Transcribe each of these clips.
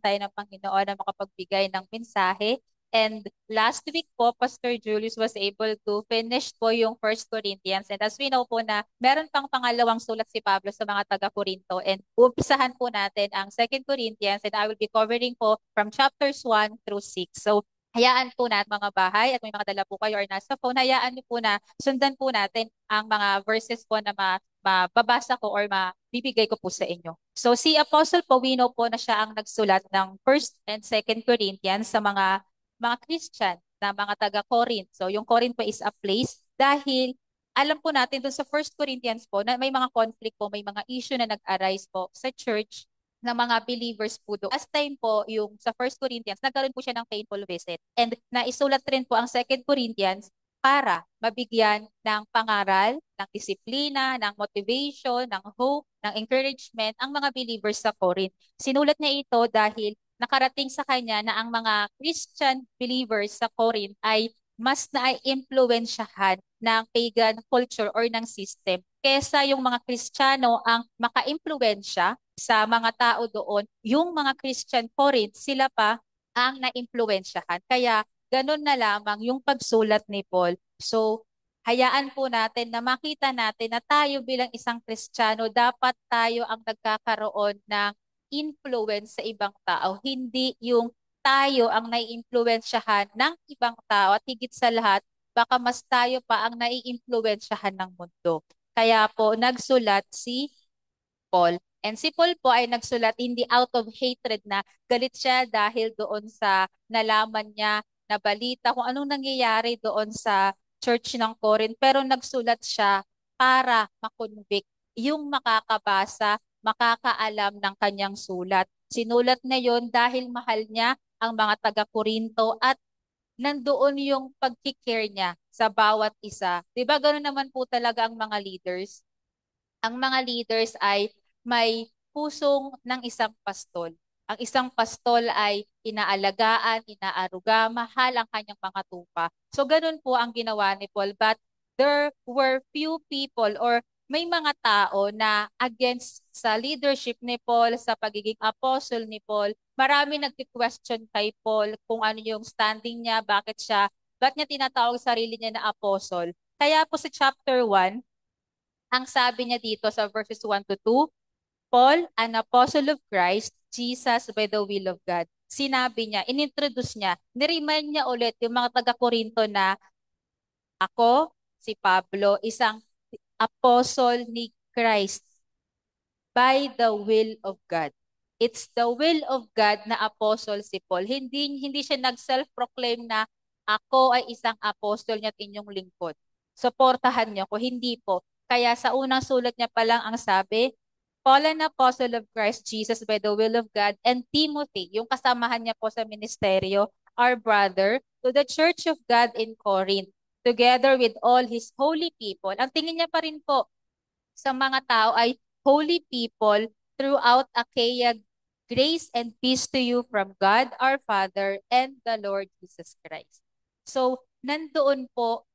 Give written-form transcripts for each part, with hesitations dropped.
tayo ng Panginoon na makapagbigay ng mensahe. And last week po, Pastor Julius was able to finish po yung First Corinthians. And as we know po na meron pang pangalawang sulat si Pablo sa mga taga-Corinto. And umpisahan po natin ang Second Corinthians and I will be covering po from chapters 1 through 6. So hayaan po natin mga bahay at may mga dala po kayo or nasa phone, hayaan niyo po na sundan po natin ang mga verses po na mababasa ko or mabibigay ko po sa inyo. So si Apostle po, we know po na siya ang nagsulat ng First and Second Corinthians sa mga Christian na mga taga-Corinth. So yung Corinth po is a place dahil alam po natin doon sa First Corinthians po na may mga conflict po, may mga issue na nag-arise po sa church ng mga believers po doon. Last time po, yung sa First Corinthians, nagkaroon po siya ng painful visit. And naisulat rin po ang Second Corinthians para mabigyan ng pangaral, ng disiplina, ng motivation, ng hope, ng encouragement ang mga believers sa Corinth. Sinulat niya ito dahil nakarating sa kanya na ang mga Christian believers sa Corinth ay mas na-impluensyahan ng pagan culture or ng system kesa yung mga Kristiyano ang maka-impluensya sa mga tao doon, yung mga Christian Corinth, sila pa ang na-impluensyahan. Kaya ganun na lamang yung pagsulat ni Paul. So, hayaan po natin na makita natin na tayo bilang isang Kristiyano, dapat tayo ang nagkakaroon ng influence sa ibang tao. Hindi yung tayo ang naiimpluwensyahan ng ibang tao at higit sa lahat, baka mas tayo pa ang naiimpluwensyahan ng mundo. Kaya po, nagsulat si Paul. And si Paul po ay nagsulat hindi out of hatred na galit siya dahil doon sa nalaman niya na balita kung anong nangyayari doon sa church ng Corinth. Pero nagsulat siya para makonvict yung makakabasa, makakaalam ng kanyang sulat. Sinulat niya yon dahil mahal niya ang mga taga-Korinto at nandoon yung pagkikare niya sa bawat isa. 'Di ba ganoon naman po talaga ang mga leaders? Ang mga leaders ay may pusong ng isang pastol. Ang isang pastol ay inaalagaan, inaaruga, mahal ang kanyang mga tupa. So ganun po ang ginawa ni Paul. But there were few people or may mga tao na against sa leadership ni Paul, sa pagiging apostle ni Paul. Marami nagki-question kay Paul kung ano yung standing niya, bakit niya tinatawag sarili niya na apostle. Kaya po sa chapter 1, ang sabi niya dito sa verses 1 to 2, Paul, an apostle of Christ, Jesus by the will of God. Sinabi niya, inintroduce niya, niremind niya ulit yung mga taga-Korinto na ako, si Pablo, isang apostle ni Christ by the will of God. It's the will of God na apostle si Paul. Hindi siya nag-self-proclaim na ako ay isang apostle niya at inyong lingkod. Suportahan niyo ko. Hindi po. Kaya sa unang sulat niya pa lang ang sabi, Paul, an apostle of Christ Jesus by the will of God, and Timothy, yung kasamahan niya po sa ministeryo, our brother, to the church of God in Corinth, together with all his holy people. Ang tingin niya pa rin po sa mga tao ay holy people throughout Achaia, grace and peace to you from God our Father and the Lord Jesus Christ. So, nandun po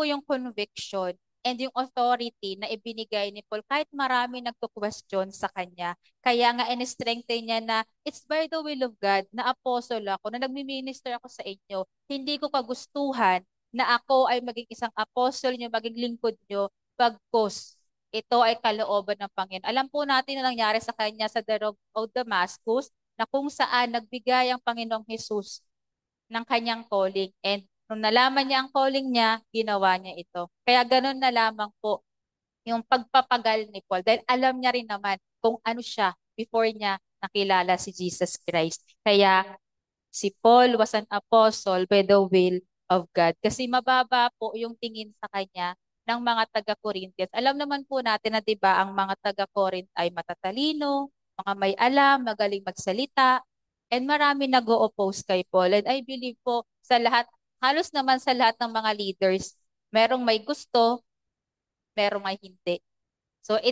yung conviction and yung authority na ibinigay ni Paul kahit marami nagto-question sa kanya. Kaya nga in-strengthen niya na it's by the will of God na apostle ako, na nagmi-minister ako sa inyo. Hindi ko kagustuhan na ako ay maging isang apostle niyo, maging lingkod niyo, pagkos ito ay kalooban ng Panginoon. Alam po natin na nangyari sa kanya sa the road of Damascus na kung saan nagbigay ang Panginoong Jesus ng kanyang calling. And nung nalaman niya ang calling niya, ginawa niya ito. Kaya ganun na lamang po yung pagpapagal ni Paul. Dahil alam niya rin naman kung ano siya before niya nakilala si Jesus Christ. Kaya si Paul was an apostle by the will of God. Kasi mababa po yung tingin sa kanya ng mga taga-Corinthians. Alam naman po natin na 'di ba ang mga taga-Corinth ay matatalino, mga may alam, magaling magsalita, and marami nag-o-oppose kay Paul. And I believe po sa lahat, halos naman sa lahat ng mga leaders, merong may gusto, merong may hindi. So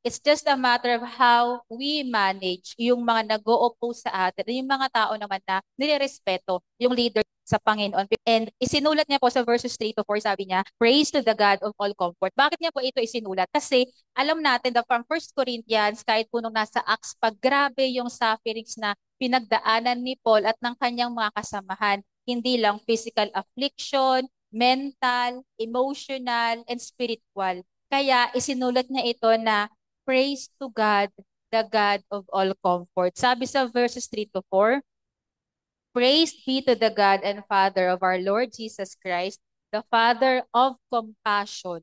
It's just a matter of how we manage yung mga nag-o-oppose sa atin, yung mga tao naman na nirerespeto yung leader sa Panginoon. And isinulat niya po sa verses 3 to 4, sabi niya, praise to the God of all comfort. Bakit niya po ito isinulat? Kasi alam natin that from 1 Corinthians, kahit po nung nasa Acts, pag grabe yung sufferings na pinagdaanan ni Paul at ng kanyang mga kasamahan, hindi lang physical affliction, mental, emotional, and spiritual. Kaya isinulat niya ito na praise to God, the God of all comfort. Sabi sa verses 3 to 4, praise be to the God and Father of our Lord Jesus Christ, the Father of compassion.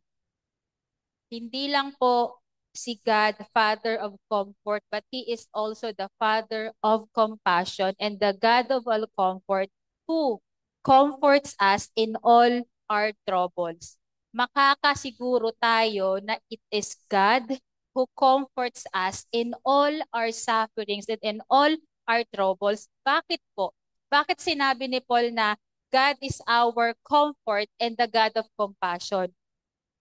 Hindi lang po si God, Father of comfort, but He is also the Father of compassion and the God of all comfort who comforts us in all our troubles. Makakasiguro tayo na it is God who comforts us in all our sufferings and in all our troubles. Bakit po? Bakit sinabi ni Paul na God is our comfort and the God of compassion?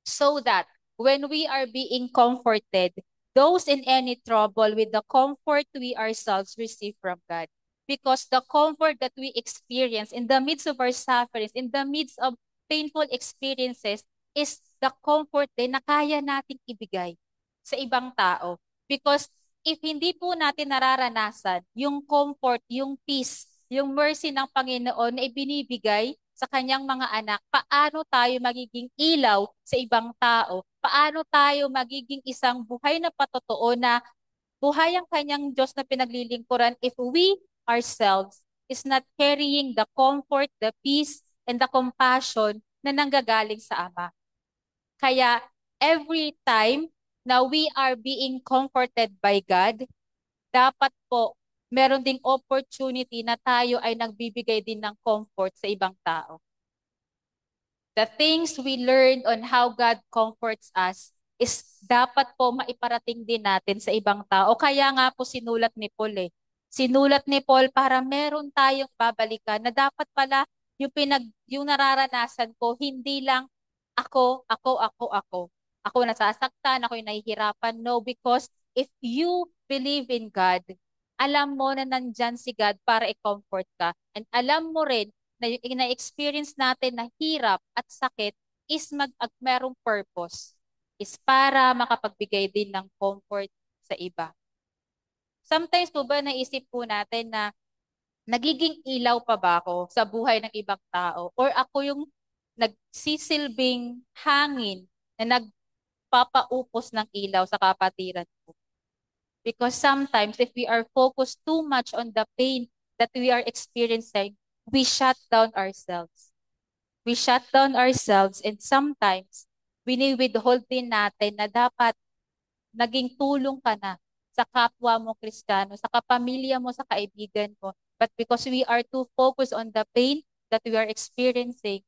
So that when we are being comforted, those in any trouble with the comfort we ourselves receive from God. Because the comfort that we experience in the midst of our sufferings, in the midst of painful experiences, is the comfort din na kaya nating ibigay sa ibang tao. Because if hindi po natin nararanasan yung comfort, yung peace, yung mercy ng Panginoon na ibinibigay sa kanyang mga anak, paano tayo magiging ilaw sa ibang tao? Paano tayo magiging isang buhay na patotoo na buhay ang kanyang Diyos na pinaglilingkuran if we ourselves is not carrying the comfort, the peace, and the compassion na nanggagaling sa Ama. Kaya every time na we are being comforted by God, dapat po meron ding opportunity na tayo ay nagbibigay din ng comfort sa ibang tao. The things we learned on how God comforts us is dapat po maiparating din natin sa ibang tao. Kaya nga po sinulat ni Paul eh. Sinulat ni Paul para meron tayong babalikan na dapat pala yung nararanasan ko, hindi lang ako. Ako nasasaktan, ako yung nahihirapan. No, because if you believe in God, alam mo na nandyan si God para i-comfort ka. And alam mo rin na yung na-experience natin na hirap at sakit is merong purpose. Is para makapagbigay din ng comfort sa iba. Sometimes po ba naisip po natin na nagiging ilaw pa ba ako sa buhay ng ibang tao? Or ako yung nagsisilbing hangin na nagpapaupos ng ilaw sa kapatiran ko? Because sometimes if we are focused too much on the pain that we are experiencing, we shut down ourselves. We shut down ourselves and sometimes wini-withhold din natin na dapat naging tulong ka na sa kapwa mo Kristiyano, sa kapamilya mo, sa kaibigan mo. But because we are too focused on the pain that we are experiencing,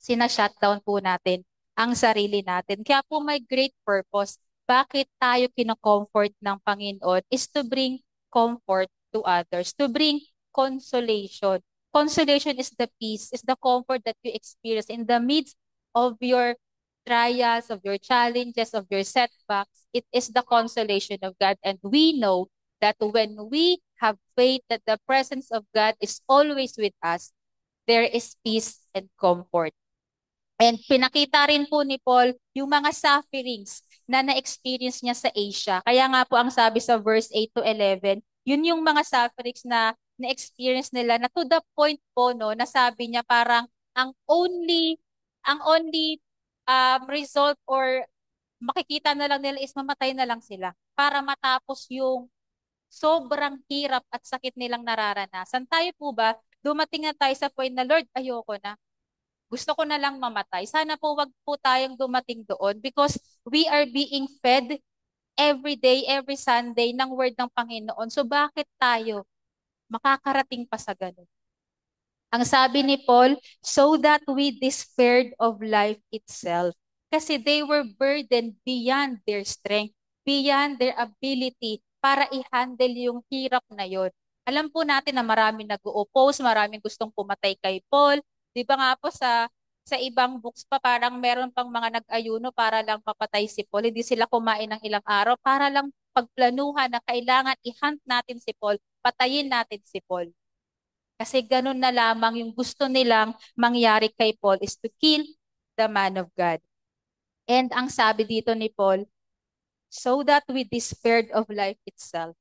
sina-shutdown po natin ang sarili natin. Kaya po may great purpose. Bakit tayo kinocomfort ng Panginoon is to bring comfort to others, to bring consolation. Consolation is the peace, is the comfort that you experience in the midst of your trials, of your challenges, of your setbacks. It is the consolation of God. And we know that when we have faith that the presence of God is always with us, there is peace and comfort. And pinakita rin po ni Paul yung mga sufferings na na-experience niya sa Asia. Kaya nga po ang sabi sa verse 8 to 11, yun yung mga sufferings na na-experience nila na to the point po no, na sabi niya parang ang only result or makikita na lang nila is mamatay na lang sila para matapos yung sobrang hirap at sakit nilang nararanasan. Tayo po ba, dumating na tayo sa point na Lord, ayoko na. Gusto ko na lang mamatay. Sana po wag po tayong dumating doon because we are being fed every day, every Sunday ng word ng Panginoon. So bakit tayo makakarating pa sa ganun? Ang sabi ni Paul, so that we despaired of life itself. Kasi they were burdened beyond their strength, beyond their ability para i-handle yung hirap na yon. Alam po natin na maraming nag-oppose, maraming gustong pumatay kay Paul. Di ba nga po sa ibang books pa parang meron pang mga nag-ayuno para lang mapatay si Paul. Hindi sila kumain ng ilang araw para lang pagplanuhan na kailangan i-hunt natin si Paul, patayin natin si Paul. Kasi ganun na lamang yung gusto nilang mangyari kay Paul is to kill the man of God. And ang sabi dito ni Paul, so that we despaired of life itself.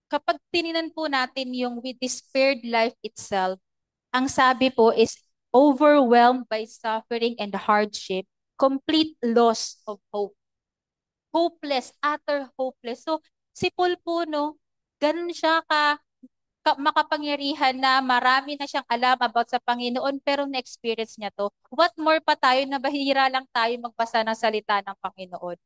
Kapag tininan po natin yung we despaired life itself, ang sabi po is overwhelmed by suffering and hardship, complete loss of hope. Hopeless, utter hopeless. So, si Paul po, no, ganun siya makapangyarihan na marami na siyang alam about sa Panginoon pero na-experience niya to. What more pa tayo na bahira lang tayo magbasa ng salita ng Panginoon.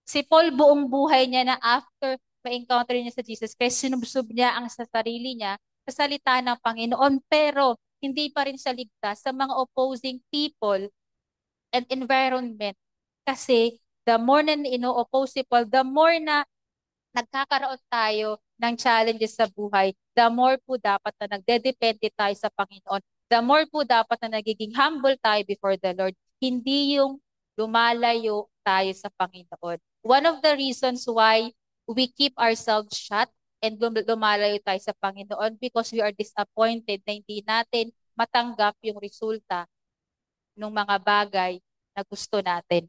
Si Paul buong buhay niya na after ma-encounter niya sa Jesus Christ, sinubsob niya ang sa sarili niya sa salita ng Panginoon pero hindi pa rin siya ligtas sa mga opposing people and environment. Kasi the more na ino-oppose si Paul, the more na nagkakaroon tayo ng challenges sa buhay, the more po dapat na nagdedepende tayo sa Panginoon. The more po dapat na nagiging humble tayo before the Lord. Hindi yung lumalayo tayo sa Panginoon. One of the reasons why we keep ourselves shut and lumalayo tayo sa Panginoon because we are disappointed na hindi natin matanggap yung resulta ng mga bagay na gusto natin.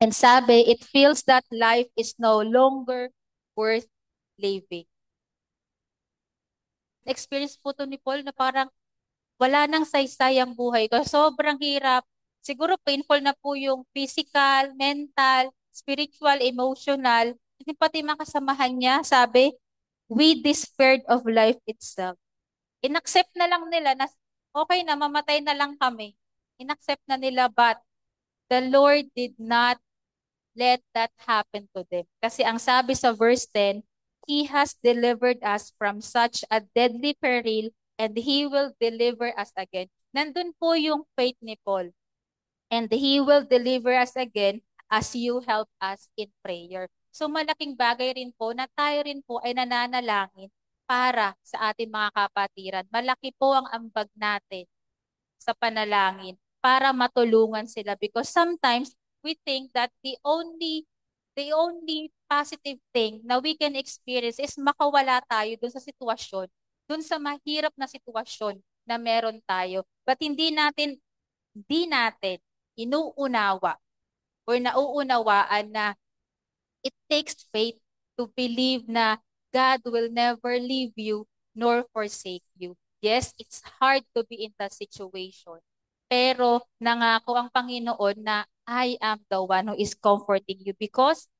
And sabi, it feels that life is no longer worth living. Experience po to ni Paul na parang wala nang saysay ang buhay ko. Sobrang hirap. Siguro painful na po yung physical, mental, spiritual, emotional. Pati mga kasamahan niya, sabi, we despaired of life itself. Inaccept na lang nila na okay na, mamatay na lang kami. Inaccept na nila but the Lord did not let that happen to them. Kasi ang sabi sa verse 10, He has delivered us from such a deadly peril and He will deliver us again. Nandun po yung faith ni Paul. And He will deliver us again as you help us in prayer. So malaking bagay rin po na tayo rin po ay nananalangin para sa ating mga kapatiran. Malaki po ang ambag natin sa panalangin para matulungan sila because sometimes we think that the only positive thing na we can experience is makawala tayo dun sa sitwasyon, dun sa mahirap na sitwasyon na meron tayo. But hindi natin inuunawa or nauunawaan na it takes faith to believe na God will never leave you nor forsake you. Yes, it's hard to be in that situation. Pero nangako ang Panginoon na I am the one who is comforting you because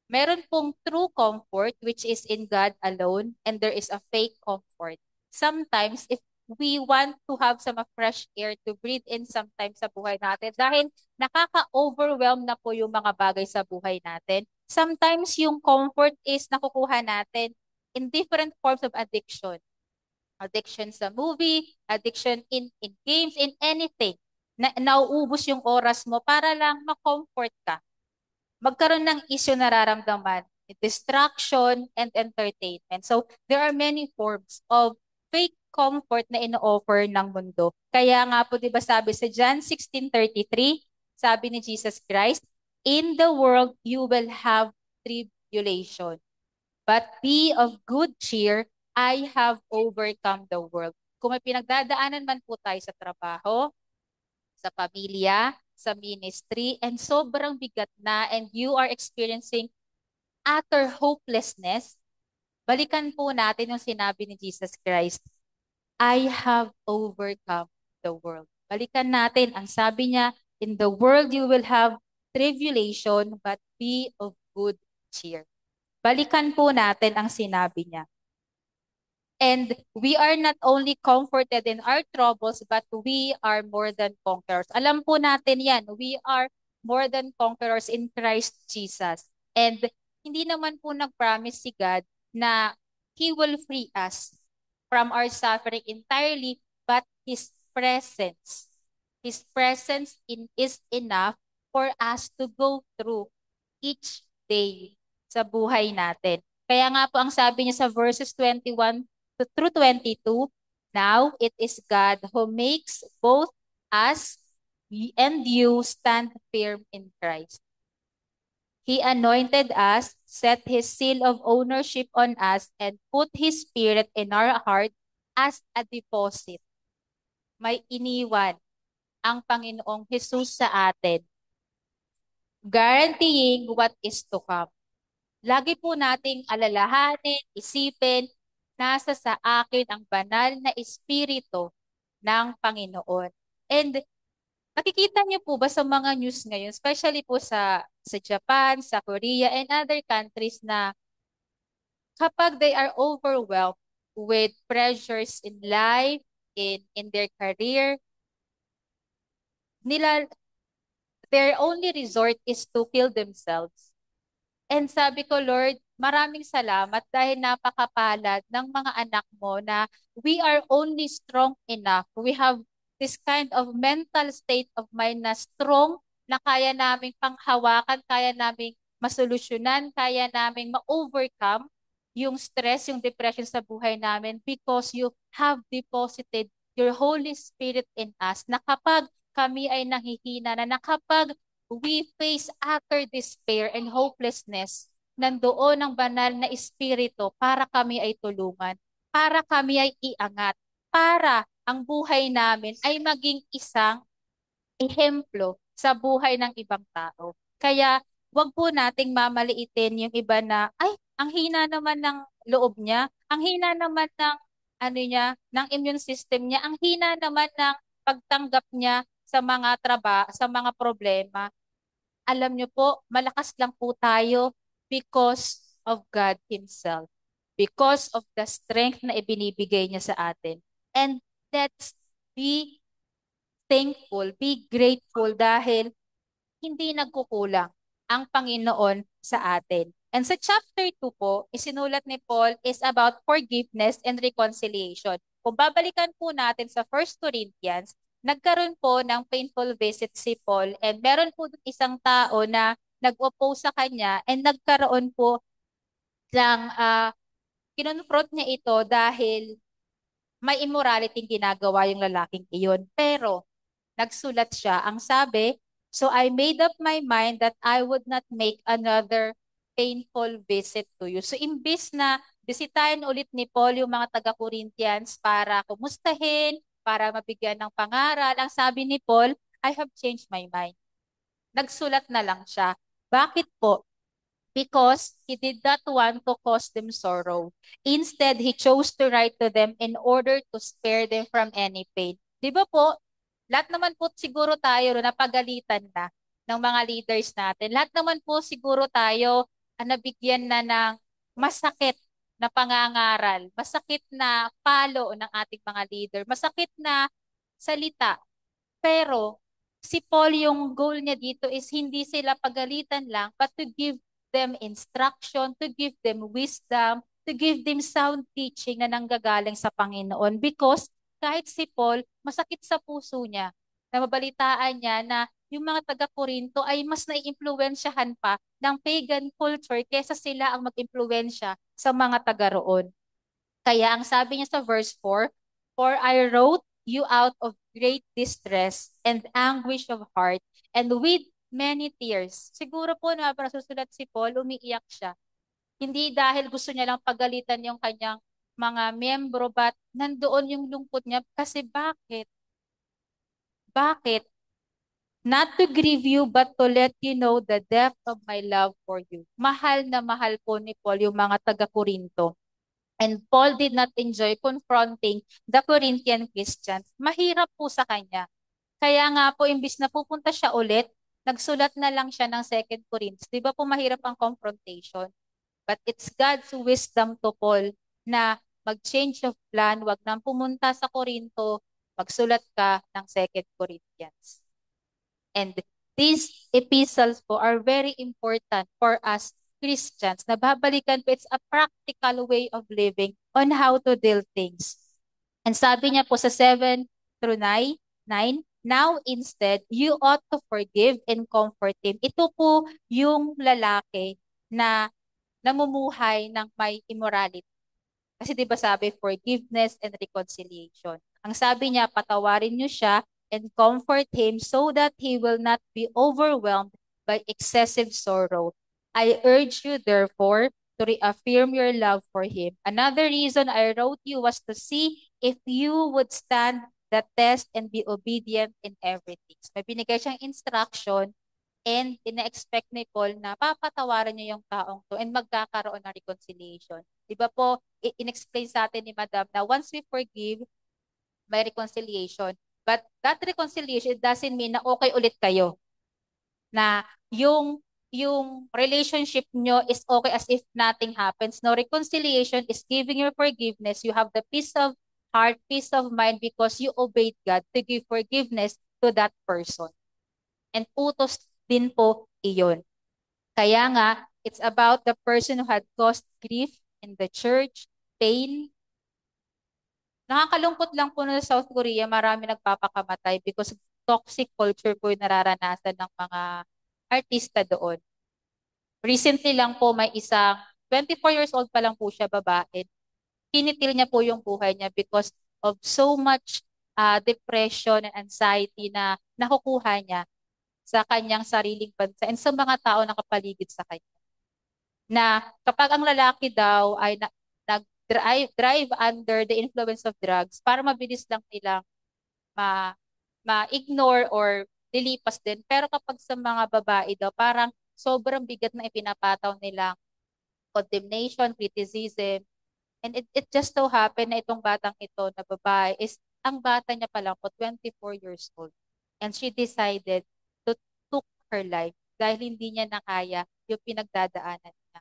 meron pong true comfort which is in God alone and there is a fake comfort. Sometimes if we want to have some fresh air to breathe in sometimes sa buhay natin dahil nakaka-overwhelm na po yung mga bagay sa buhay natin. Sometimes yung comfort is nakukuha natin in different forms of addiction. Addiction sa movie, addiction in games, in anything. Na nauubos yung oras mo para lang ma-comfort ka magkaroon ng issue nararamdaman, distraction, and entertainment. So, there are many forms of fake comfort na ino-offer ng mundo. Kaya nga po, di ba sabi sa John 16:33, sabi ni Jesus Christ, in the world you will have tribulation. But be of good cheer, I have overcome the world. Kung may pinagdadaanan man po tayo sa trabaho, sa pamilya, sa ministry, and sobrang bigat na and you are experiencing utter hopelessness, balikan po natin yung sinabi ni Jesus Christ, I have overcome the world. Balikan natin, ang sabi niya, in the world you will have tribulation, but be of good cheer. Balikan po natin ang sinabi niya. And we are not only comforted in our troubles, but we are more than conquerors. Alam po natin yan, we are more than conquerors in Christ Jesus. And hindi naman po nag-promise si God na He will free us from our suffering entirely, but His presence is enough for us to go through each day sa buhay natin. Kaya nga po ang sabi niya sa verses 21 through 22, now it is God who makes both as and you stand firm in Christ. He anointed us, set His seal of ownership on us, and put His Spirit in our heart as a deposit. May iniwan ang Panginoong Jesus sa atin, guaranteeing what is to come. Lagi po nating alalahanin, isipin, nasa sa akin ang banal na Espiritu ng Panginoon. And nakikita niyo po ba sa mga news ngayon, especially po sa Japan, sa Korea, and other countries na kapag they are overwhelmed with pressures in life, in their career, nila, their only resort is to kill themselves. And sabi ko, Lord, maraming salamat dahil napakapalad ng mga anak mo na we are only strong enough. We have this kind of mental state of mind na strong, na kaya naming panghawakan, kaya naming masolusyonan, kaya naming ma-overcome yung stress, yung depression sa buhay namin because you have deposited your Holy Spirit in us, na kapag kami ay nangihina, na kapag we face utter despair and hopelessness, nandoon ang banal na Espiritu para kami ay tulungan, para kami ay iangat, para ang buhay namin ay maging isang ehemplo sa buhay ng ibang tao. Kaya wag po nating mamaliitin yung iba na, ay, ang hina naman ng loob niya, ang hina naman ng ano niya, ng immune system niya, ang hina naman ng pagtanggap niya sa mga sa mga problema. Alam niyo po, malakas lang po tayo because of God Himself. Because of the strength na ibinibigay niya sa atin. And let's be thankful, be grateful dahil hindi nagkukulang ang Panginoon sa atin. And sa chapter 2 po, isinulat ni Paul is about forgiveness and reconciliation. Kung babalikan po natin sa 1 Corinthians, nagkaroon po ng painful visit si Paul and meron po isang tao na nag-oppose sa kanya and nagkaroon po ng kinonfront niya ito dahil may immorality ginagawa yung lalaking iyon. Pero nagsulat siya. Ang sabi, "So I made up my mind that I would not make another painful visit to you." So imbis na bisitahin ulit ni Paul yung mga taga-Corinthians para kumustahin, para mabigyan ng pangaral, ang sabi ni Paul, "I have changed my mind." Nagsulat na lang siya. Bakit po? Because he did not want to cause them sorrow. Instead, he chose to write to them in order to spare them from any pain. Di ba po, lahat naman po siguro tayo no, napagalitan na ng mga leaders natin. Lahat naman po siguro tayo nabigyan na ng masakit na pangangaral, masakit na palo ng ating mga leader, masakit na salita. Pero si Paul, yung goal niya dito is hindi sila pagalitan lang, but to give them instruction, to give them wisdom, to give them sound teaching na nanggagaling sa Panginoon. Because kahit si Paul, masakit sa puso niya na mabalitaan niya na yung mga taga-Korinto ay mas naiimpluwensyahan pa ng pagan culture kesa sila ang mag-impluwensya sa mga taga roon. Kaya ang sabi niya sa verse 4, "For I wrote you out of great distress and anguish of heart, and with many tears." Siguro po na para susulat si Paul, umiiyak siya. Hindi dahil gusto niya lang pagalitan yung kanyang mga miyembro, but nandoon yung lungkot niya. Kasi bakit? Bakit? "Not to grieve you, but to let you know the depth of my love for you." Mahal na mahal po ni Paul yung mga taga-Korinto. And Paul did not enjoy confronting the Corinthian Christians. Mahirap po sa kanya. Kaya nga po, imbis na pupunta siya ulit, nagsulat na lang siya ng 2 Corinthians. Di ba po mahirap ang confrontation? But it's God's wisdom to Paul na mag-change of plan, wag nang pumunta sa Corinto, magsulat ka ng 2 Corinthians. And these epistles po are very important for us Christians na babalikan po, it's a practical way of living on how to deal things. And sabi niya po sa 7 through 9, "Now instead, you ought to forgive and comfort him." Ito po yung lalaki na namumuhay ng may immorality. Kasi 'di ba sabi forgiveness and reconciliation. Ang sabi niya, patawarin niyo siya and comfort him so that he will not be overwhelmed by excessive sorrow. I urge you, therefore, to reaffirm your love for him. Another reason I wrote you was to see if you would stand the test and be obedient in everything. So, may binigay siyang instruction and ina-expect ni Paul na papatawaran niya yung taong to and magkakaroon ng reconciliation. Di ba po, in-explain sa atin ni Madam na once we forgive, may reconciliation. But that reconciliation, it doesn't mean na okay ulit kayo. Na yung relationship nyo is okay as if nothing happens. No, reconciliation is giving your forgiveness. You have the peace of heart, peace of mind because you obeyed God to give forgiveness to that person. And utos din po iyon. Kaya nga, it's about the person who had caused grief in the church, pain. Nakakalungkot lang po na sa South Korea, marami nagpapakamatay because toxic culture po yung nararanasan ng mga artista doon. Recently lang po may isang 24 years old pa lang po siya, babae. Kinitil niya po yung buhay niya because of so much depression and anxiety na nakukuha niya sa kanyang sariling bansa and sa mga tao na kapaligid sa kanya. Na kapag ang lalaki daw ay nag-drive under the influence of drugs, para mabilis lang nilang ma ma-ignore or lilipas din. Pero kapag sa mga babae daw, parang sobrang bigat na ipinapataw nilang condemnation, criticism. And it just so happened na itong batang ito na babae is, ang bata niya pa lang po, 24 years old. And she decided to took her life dahil hindi niya nakaya yung pinagdadaanan niya.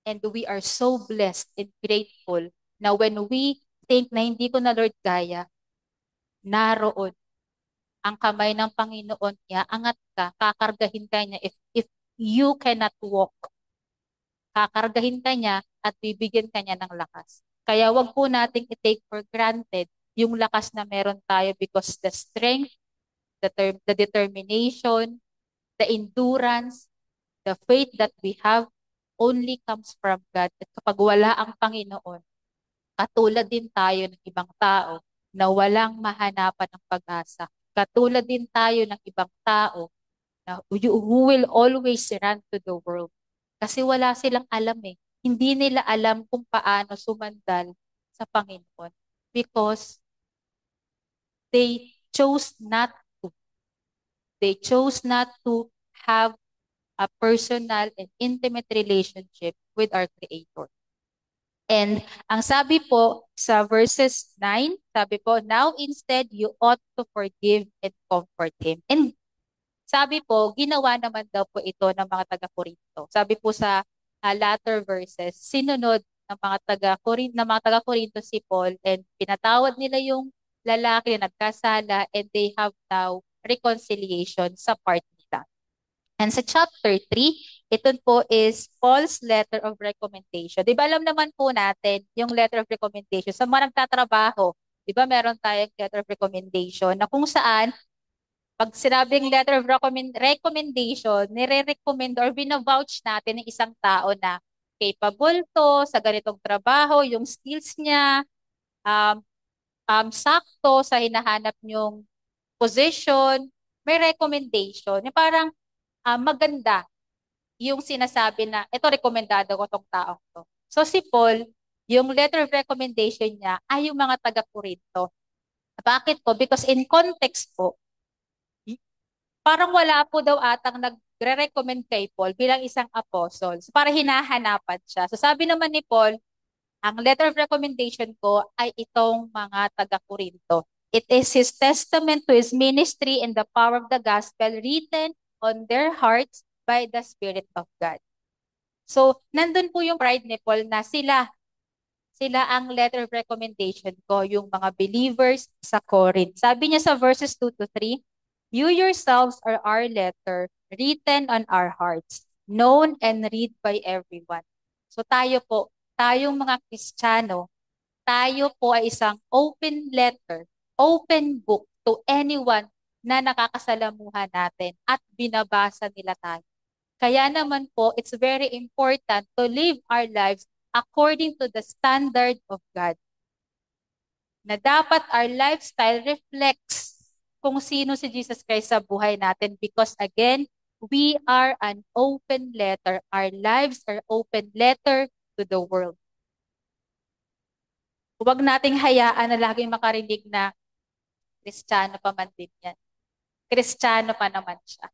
And we are so blessed and grateful na when we think na hindi ko na Lord kaya, naroon ang kamay ng Panginoon niya, angat ka, kakargahin ka niya. If you cannot walk, kakargahin ka niya at bibigyan ka niya ng lakas. Kaya wag po nating i-take for granted yung lakas na meron tayo because the strength, the determination, the endurance, the faith that we have only comes from God. At kapag wala ang Panginoon, katulad din tayo ng ibang tao na walang mahanapan ng pag-asa. Katulad din tayo ng ibang tao na who will always run to the world. Kasi wala silang alam eh. Hindi nila alam kung paano sumandal sa Panginoon because they chose not to. They chose not to have a personal and intimate relationship with our Creator. And ang sabi po sa verses 9, sabi po, now instead you ought to forgive and comfort him. And sabi po, ginawa naman daw po ito ng mga taga-Korinto. Sabi po sa latter verses, sinunod ng mga taga-Korinto si Paul and pinatawad nila yung lalaki na nagkasala and they have now reconciliation sa part nila. And sa chapter 3, ito po is Paul's letter of recommendation. Di ba alam naman po natin yung letter of recommendation sa mga nagtatrabaho. Di ba meron tayong letter of recommendation na kung saan pag sinabing letter of recommendation, nire-recommend or binavouch natin ng isang tao na capable to sa ganitong trabaho, yung skills niya, um, sakto sa hinahanap niyong position, may recommendation. Yung parang maganda yung sinasabi na ito rekomendado ko tong taong to. So si Paul, yung letter of recommendation niya ay yung mga taga-Korinto. Bakit po? Because in context po, parang wala po daw atang nagre-recommend kay Paul bilang isang apostle. So para hinahanapan siya. So sabi naman ni Paul, ang letter of recommendation ko ay itong mga taga-Korinto. It is his testament to his ministry and the power of the gospel written on their hearts by the Spirit of God. So, nandun po yung pride ni Paul na sila ang letter of recommendation ko, yung mga believers sa Corinth. Sabi niya sa verses 2 to 3, you yourselves are our letter written on our hearts, known and read by everyone. So tayo po, tayong mga Kristiyano, tayo po ay isang open letter, open book to anyone na nakakasalamuhan natin at binabasa nila tayo. Kaya naman po, it's very important to live our lives according to the standard of God. Na dapat our lifestyle reflects kung sino si Jesus Christ sa buhay natin because again, we are an open letter. Our lives are open letter to the world. Huwag nating hayaan na laging makarinig na Kristiyano pa man din yan. Kristiyano pa naman siya.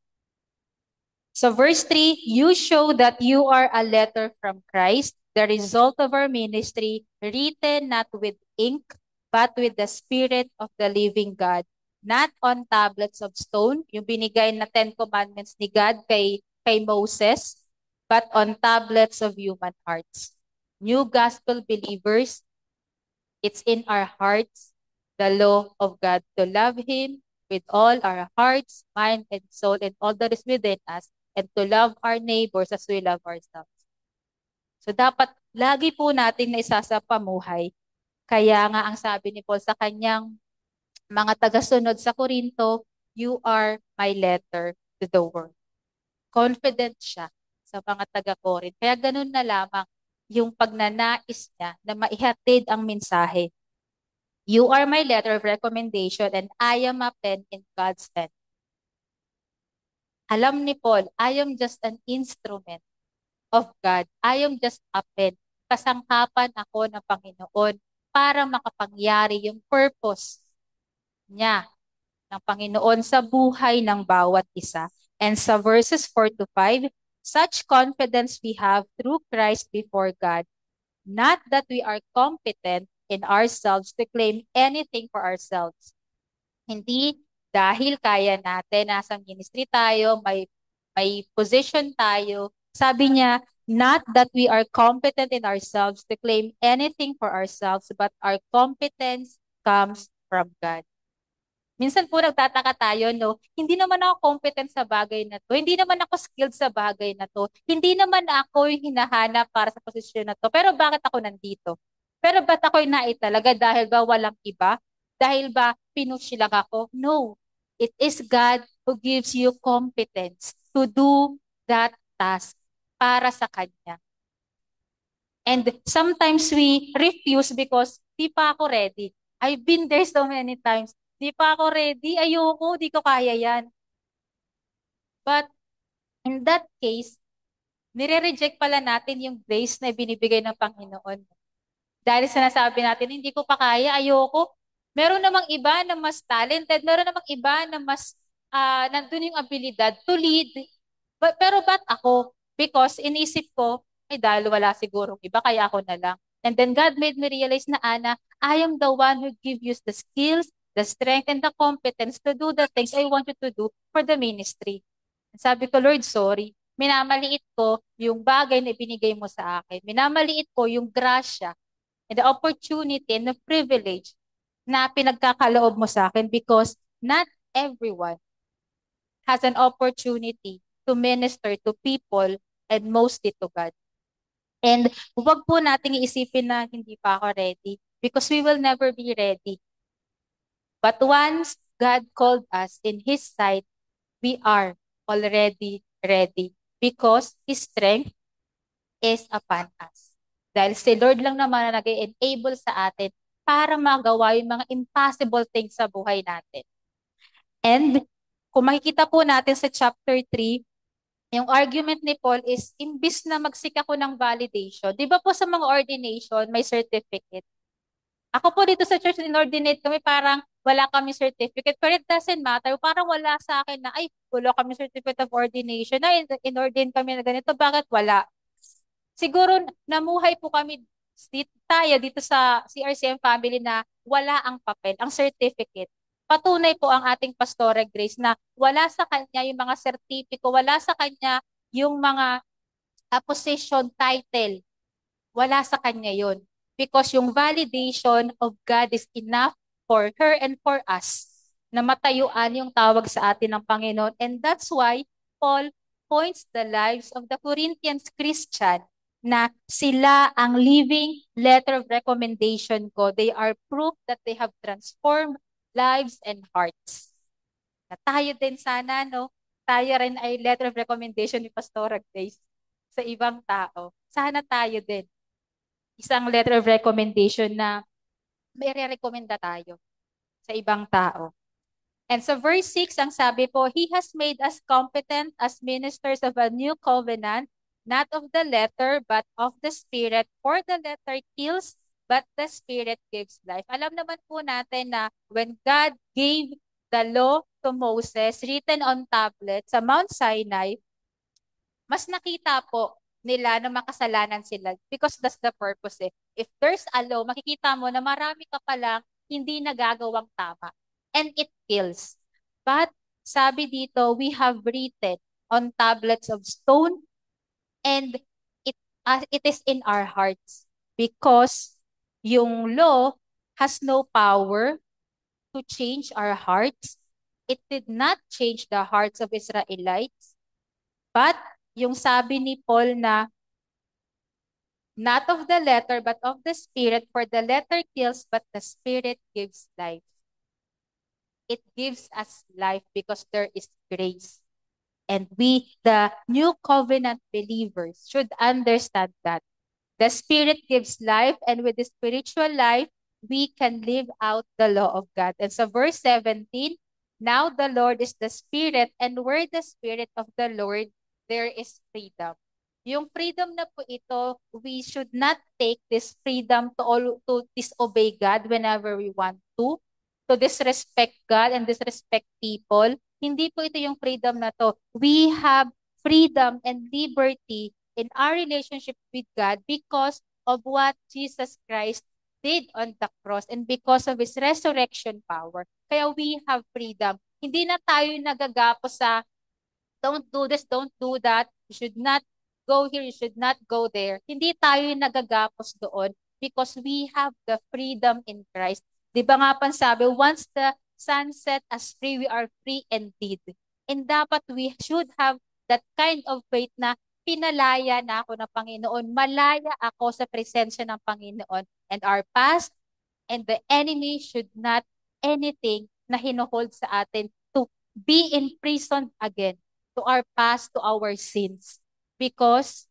So verse 3, you show that you are a letter from Christ, the result of our ministry, written not with ink, but with the Spirit of the living God. Not on tablets of stone, yung binigay na 10 commandments ni God kay Moses, but on tablets of human hearts. New gospel believers, it's in our hearts, the law of God, to love Him with all our hearts, mind, and soul, and all that is within us, and to love our neighbors as we love ourselves. So dapat lagi po nating naisasapamuhay. Kaya nga ang sabi ni Paul sa kanyang mga tagasunod sa Korinto, you are my letter to the world. Confident siya sa mga taga-Corinth. Kaya ganun na lamang yung pagnanais niya na maihatid ang mensahe. You are my letter of recommendation and I am a pen in God's hand. Alam ni Paul, I am just an instrument of God. I am just a pen. Kasangkapan ako ng Panginoon para makapangyari yung purpose niya ng Panginoon sa buhay ng bawat isa. And sa verses 4 to 5, such confidence we have through Christ before God, not that we are competent in ourselves to claim anything for ourselves. Hindi dahil kaya natin, nasa ministry tayo, may position tayo. Sabi niya, not that we are competent in ourselves to claim anything for ourselves, but our competence comes from God. Minsan po nagtataka tayo, no? Hindi naman ako competent sa bagay na to. Hindi naman ako skilled sa bagay na to. Hindi naman ako yung hinahanap para sa posisyon na to. Pero bakit ako nandito? Pero ba't ako'y naitalaga? Dahil ba walang iba? Dahil ba pinush lang ako? No. It is God who gives you competence to do that task para sa Kanya. And sometimes we refuse because di pa ako ready. I've been there so many times. Di pa ako ready. Ayoko, di ko kaya yan. But in that case, nire-reject pala natin yung grace na binibigay ng Panginoon. Dahil sinasabi natin, hindi ko pa kaya, ayoko. Meron namang iba na mas talented, meron namang iba na mas nandun yung abilidad to lead. Pero ba't ako? Because inisip ko, ay dahil wala sigurong iba, kaya ako na lang. And then God made me realize na, Ana, I am the one who gives you the skills, the strength, and the competence to do the things I want you to do for the ministry. Sabi ko, Lord, sorry. Minamaliit ko yung bagay na ibinigay mo sa akin. Minamaliit ko yung grasya and the opportunity and the privilege na pinagkakaloob mo sa akin because not everyone has an opportunity to minister to people and mostly to God. And huwag po nating iisipin na hindi pa ako ready because we will never be ready. But once God called us in His sight, we are already ready because His strength is upon us. Dahil si Lord lang naman na nag-enable sa atin para magawa yung mga impossible things sa buhay natin. And kung makikita po natin sa chapter 3, yung argument ni Paul is, imbis na magsik ako ng validation, di ba po sa mga ordination, may certificate. Ako po dito sa church, in-ordinate kami, parang wala kami certificate. Pero it doesn't matter. Parang wala sa akin na, ay, wala kami certificate of ordination. Na in-ordine kami na ganito. Bakit wala? Siguro namuhay po kami tayo dito sa CRCM family na wala ang papel, ang certificate. Patunay po ang ating Pastora Grace na wala sa kanya yung mga sertipiko, wala sa kanya yung mga position title. Wala sa kanya yun. Because yung validation of God is enough for her and for us na matayuan yung tawag sa atin ng Panginoon. And that's why Paul points the lives of the Corinthians Christian na sila ang living letter of recommendation ko. They are proof that they have transformed lives and hearts. Na tayo din sana, no? Tayo rin ay letter of recommendation ni Pastora Grace sa ibang tao. Sana tayo din. Isang letter of recommendation na may re-recommenda tayo sa ibang tao. And sa verse 6, ang sabi po, He has made us competent as ministers of a new covenant, not of the letter, but of the Spirit. For the letter kills, but the Spirit gives life. Alam naman po natin na when God gave the law to Moses, written on tablets sa Mount Sinai, mas nakita po nila na makasalanan sila because that's the purpose eh. If there's a law, makikita mo na marami ka palang hindi nagagawang tama. And it kills. But sabi dito, we have written on tablets of stone and it is in our hearts because yung law has no power to change our hearts. It did not change the hearts of Israelites. But yung sabi ni Paul na not of the letter, but of the Spirit, for the letter kills, but the Spirit gives life. It gives us life because there is grace. And we, the new covenant believers, should understand that. The Spirit gives life, and with the spiritual life, we can live out the law of God. And so verse 17, now the Lord is the Spirit, and where the Spirit of the Lord, there is freedom. Yung freedom na po ito, we should not take this freedom to disobey God whenever we want to disrespect God and disrespect people. Hindi po ito yung freedom na to. We have freedom and liberty in our relationship with God because of what Jesus Christ did on the cross and because of His resurrection power. Kaya we have freedom. Hindi na tayo nagagapos sa don't do this, don't do that, you should not go here, you should not go there. Hindi tayo nagagapos doon because we have the freedom in Christ. Di ba nga pan sabi, once the sun set us free, we are free indeed. And dapat we should have that kind of faith na pinalaya na ako ng Panginoon. Malaya ako sa presensya ng Panginoon. And our past and the enemy should not anything na hinuhold sa atin to be imprisoned again to our past, to our sins. Because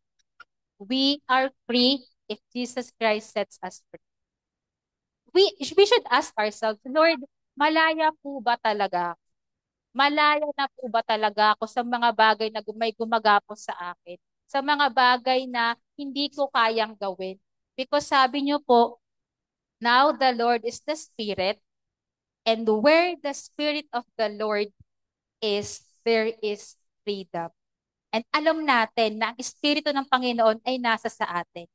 we are free if Jesus Christ sets us free. We should ask ourselves, Lord, malaya po ba talaga ako? Malaya na po ba talaga ako sa mga bagay na may gumagapos sa akin? Sa mga bagay na hindi ko kayang gawin? Because sabi niyo po, now the Lord is the Spirit, and where the Spirit of the Lord is, there is freedom. And alam natin na ang Espiritu ng Panginoon ay nasa sa atin.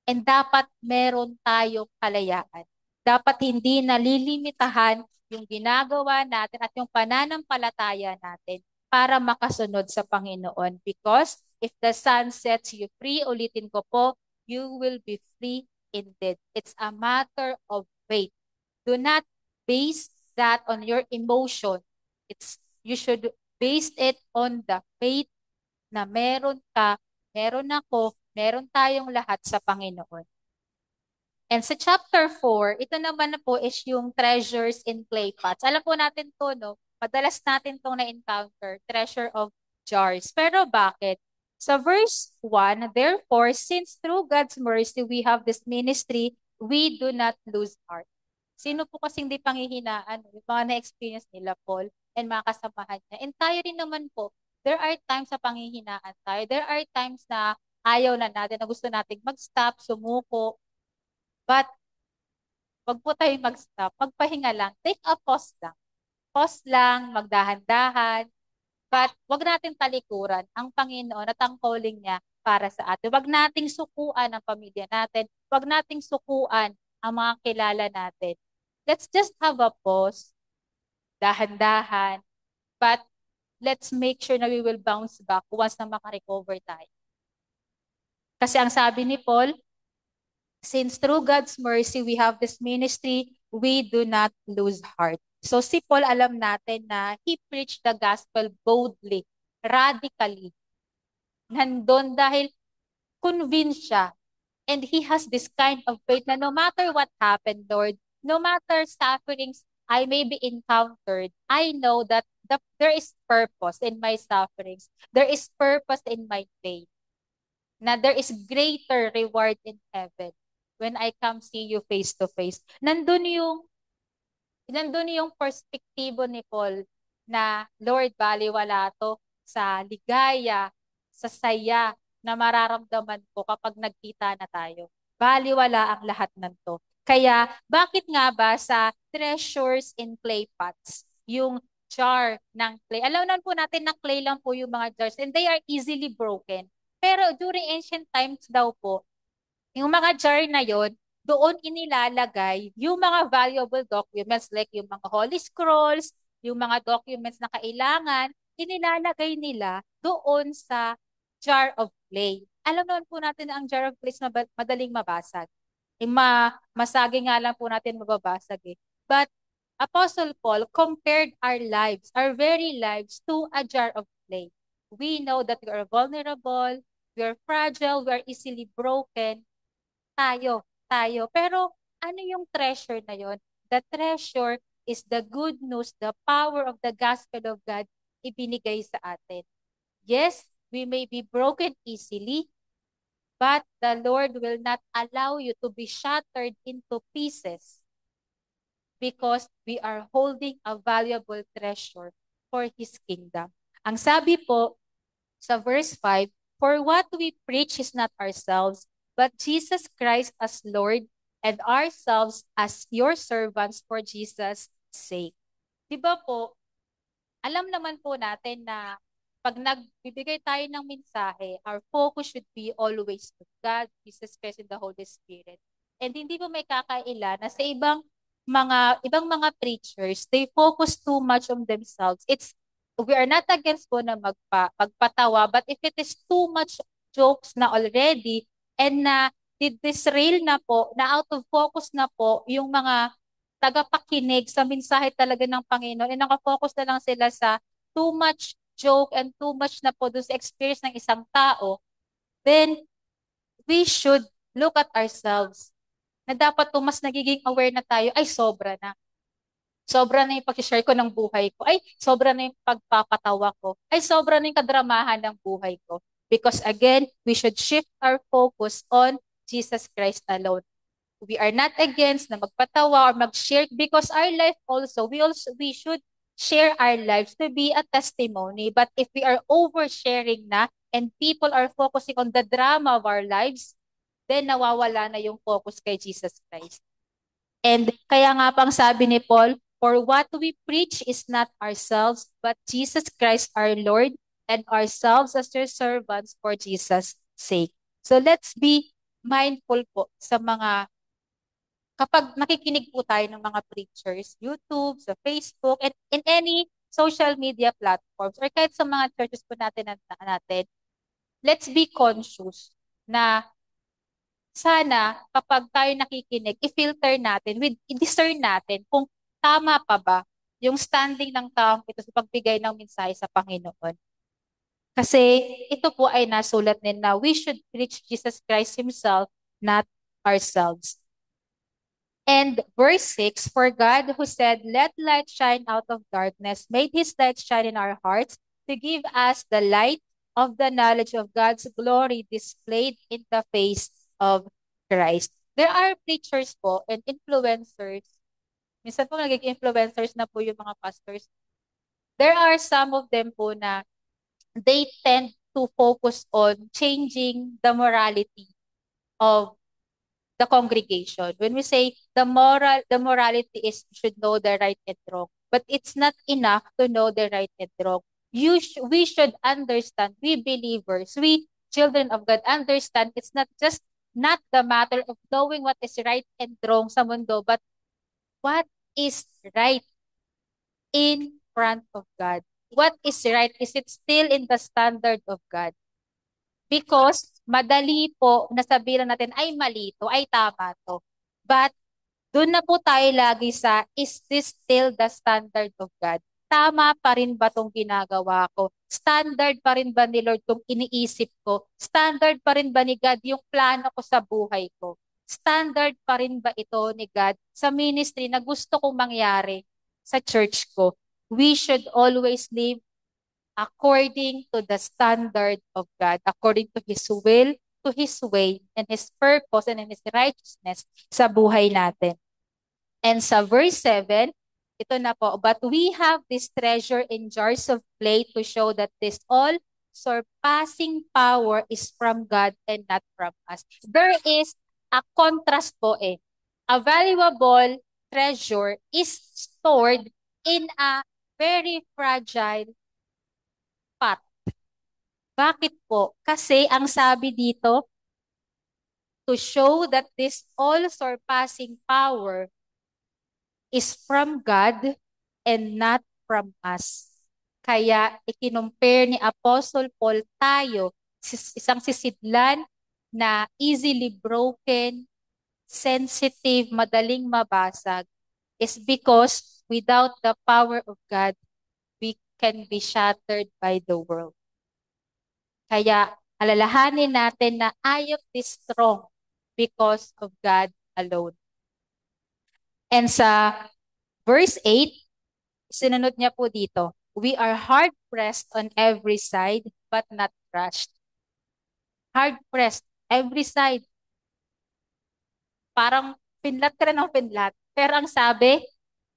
And dapat meron tayong kalayaan. Dapat hindi nalilimitahan yung ginagawa natin at yung pananampalataya natin para makasunod sa Panginoon. Because if the Son sets you free, ulitin ko po, you will be free indeed. It's a matter of faith. Do not base that on your emotion. You should base it on the faith na meron ka, meron ako, meron tayong lahat sa Panginoon. And sa chapter 4, ito naman na po is yung treasures in clay pots. Alam po natin to, no? Madalas natin itong na-encounter, treasure of jars. Pero bakit? Sa verse 1, therefore, since through God's mercy we have this ministry, we do not lose heart. Sino po kasing di panghihinaan? Yung mga na-experience nila, Paul, and mga kasamahan niya. And tayo rin naman po, there are times sa panghihinaan tayo. There are times na ayaw na natin, na gusto nating mag-stop, sumuko. But, wag po tayo mag-stop. Magpahinga lang. Take a pause lang. Pause lang, magdahan-dahan. But, wag natin talikuran ang Panginoon at ang calling niya para sa atin. Wag nating sukuan ang pamilya natin. Wag nating sukuan ang mga kilala natin. Let's just have a pause. Dahan-dahan. But, let's make sure na we will bounce back once na makarecover tayo. Kasi ang sabi ni Paul, since through God's mercy we have this ministry, we do not lose heart. So si Paul, alam natin na he preached the gospel boldly, radically. Nandun dahil convinced siya. And he has this kind of faith na no matter what happened, Lord, no matter sufferings I may be encountered, I know that there is purpose in my sufferings. There is purpose in my faith. Na there is greater reward in heaven when I come see you face to face. Nandun yung Nandun yung perspektibo ni Paul na, Lord, baliwala to sa ligaya, sa saya na mararamdaman ko kapag nagkita na tayo. Baliwala ang lahat ng to. Kaya, bakit nga ba sa treasures in clay pots, yung jar ng clay, alam naman po natin na clay lang po yung mga jars and they are easily broken. Pero during ancient times daw po, yung mga jar na yon, doon inilalagay yung mga valuable documents like yung mga Holy Scrolls, yung mga documents na kailangan, inilalagay nila doon sa jar of clay. Alam naman po natin na ang jar of clay is madaling mabasag. Masagi nga lang po natin mababasag eh. But Apostle Paul compared our lives, our very lives, to a jar of clay. We know that we are vulnerable, we are fragile, we are easily broken, tayo. Pero ano yung treasure na yon? The treasure is the good news, the power of the gospel of God ibinigay sa atin. Yes, we may be broken easily, but the Lord will not allow you to be shattered into pieces because we are holding a valuable treasure for His kingdom. Ang sabi po sa verse 5, for what we preach is not ourselves, but Jesus Christ as Lord, and ourselves as your servants for Jesus' sake. Di ba po, alam naman po natin na pag nagbibigay tayo ng mensahe, our focus should be always to God, Jesus Christ, and the Holy Spirit. And hindi po may kakaila na sa ibang mga preachers, they focus too much on themselves. We are not against po na magpatawa, but if it is too much jokes na already and na disrail na po, na out of focus na po yung mga tagapakinig sa mensahe talaga ng Panginoon, and nakafocus na lang sila sa too much joke and too much na po doon sa experience ng isang tao, then we should look at ourselves na dapat po mas nagiging aware na tayo, ay sobra na. Sobra na yung pag-share ko ng buhay ko. Ay, sobra na yung pagpapatawa ko. Ay, sobra na yung kadramahan ng buhay ko. Because again, we should shift our focus on Jesus Christ alone. We are not against na magpatawa or mag-share because our life also, we should share our lives to be a testimony. But if we are oversharing na and people are focusing on the drama of our lives, then nawawala na yung focus kay Jesus Christ. And kaya nga pang sabi ni Paul, for what we preach is not ourselves, but Jesus Christ our Lord, and ourselves as your servants for Jesus' sake. So let's be mindful po sa kapag nakikinig po tayo ng mga preachers, YouTube, sa Facebook, and in any social media platforms, or kahit sa mga churches po natin, let's be conscious na sana kapag tayo nakikinig, i-filter natin, i-discern natin kung tama pa ba yung standing ng taong ito sa pagbigay ng mensahe sa Panginoon. Kasi ito po ay nasulat din na we should preach Jesus Christ Himself, not ourselves. And verse 6, for God who said, let light shine out of darkness, made His light shine in our hearts to give us the light of the knowledge of God's glory displayed in the face of Christ. There are preachers po and influencers. Minsan po nagiging influencers na po yung mga pastors. There are some of them po na they tend to focus on changing the morality of the congregation. When we say the morality is you should know the right and wrong, but it's not enough to know the right and wrong. We should understand, we believers, we children of God, understand it's not the matter of knowing what is right and wrong sa mundo, but what is right in front of God. What is right? Is it still in the standard of God? Because madali po nasabihin natin, ay mali to, ay tama to. But doon na po tayo lagi sa, is this still the standard of God? Tama pa rin ba itong ginagawa ko? Standard pa rin ba ni Lord itong iniisip ko? Standard pa rin ba ni God yung plano ko sa buhay ko? Standard pa rin ba ito ni God sa ministry na gusto kong mangyari sa church ko? We should always live according to the standard of God, according to His will, to His way, and His purpose, and in His righteousness sa buhay natin. And sa verse 7, ito na po. But we have this treasure in jars of clay to show that this all surpassing power is from God and not from us. There is a contrast po eh. A valuable treasure is stored in a very fragile pot. Bakit po? Kasi ang sabi dito, to show that this all-surpassing power is from God and not from us. Kaya ikinumpare ni Apostle Paul tayo, isang sisidlan na easily broken, sensitive, madaling mabasag, is because without the power of God, we can be shattered by the world. Kaya alalahanin natin na I am this strong because of God alone. And sa verse 8, sinunod niya po dito, we are hard-pressed on every side but not crushed. Hard-pressed, every side. Parang pinlat ka rin ng pinlat. Pero ang sabi,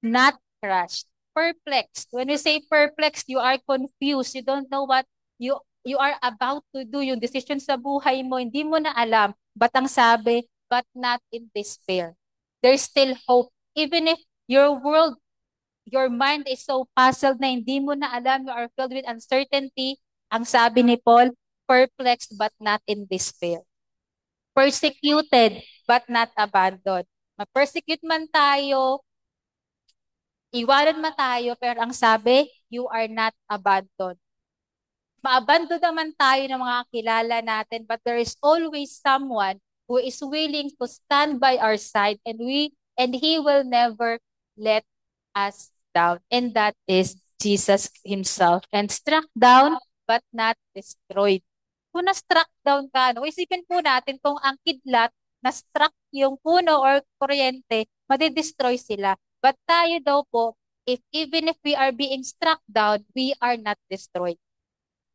not crushed. Perplexed. When you say perplexed, you are confused. You don't know what you are about to do. Yung decision sa buhay mo, hindi mo na alam. But ang sabi, but not in despair. There's still hope. Even if your world, your mind is so puzzled na hindi mo na alam, you are filled with uncertainty, ang sabi ni Paul, perplexed but not in despair. Persecuted but not abandoned. Ma-persecute man tayo, iwanan man tayo, pero ang sabi, you are not abandoned. Ma-abandon naman tayo ng mga kilala natin, but there is always someone who is willing to stand by our side and He will never let us down. And that is Jesus Himself. And struck down but not destroyed. Kung na-struck down ka, no, isipin po natin kung ang kidlat na-struck yung puno or kuryente, madidestroy sila. But tayo daw po, even if we are being struck down, we are not destroyed.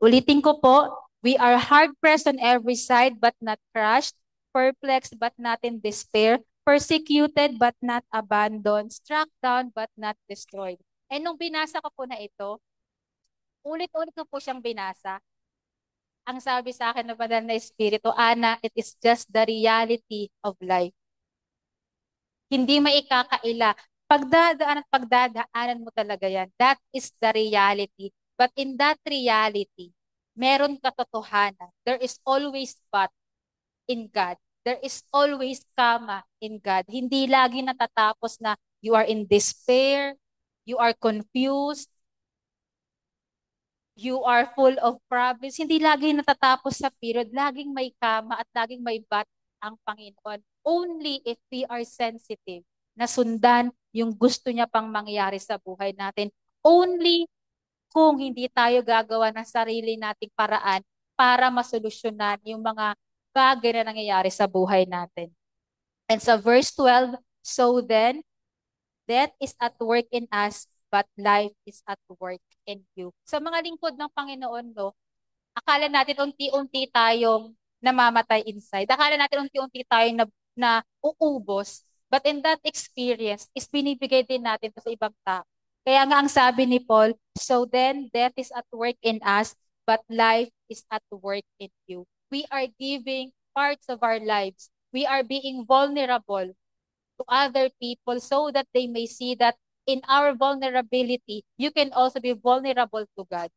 Ulitin ko po, we are hard-pressed on every side but not crushed, perplexed but not in despair, persecuted but not abandoned, struck down but not destroyed. And nung binasa ko po na ito, ulit-ulit ko po siyang binasa. Ang sabi sa akin ng Banal na Espiritu, Ana, it is just the reality of life. Hindi maikakaila. Pagdadaan at pagdadaanan mo talaga yan. That is the reality. But in that reality, meron katotohanan. There is always but in God. There is always kama in God. Hindi lagi natatapos na you are in despair, you are confused, you are full of problems. Hindi lagi natatapos sa period. Laging may kama at laging may but ang Panginoon. Only if we are sensitive na sundan yung gusto niya pang mangyari sa buhay natin. Only kung hindi tayo gagawa ng sarili nating paraan para masolusyonan yung mga bagay na nangyayari sa buhay natin. And sa verse 12, so then, death is at work in us, but life is at work in you. Sa mga lingkod ng Panginoon, no, akala natin unti-unti tayong namamatay inside. Akala natin unti-unti tayong na uubos. But in that experience, is binibigay din natin to sa ibang tao. Kaya nga ang sabi ni Paul, so then death is at work in us, but life is at work in you. We are giving parts of our lives. We are being vulnerable to other people so that they may see that in our vulnerability, you can also be vulnerable to God.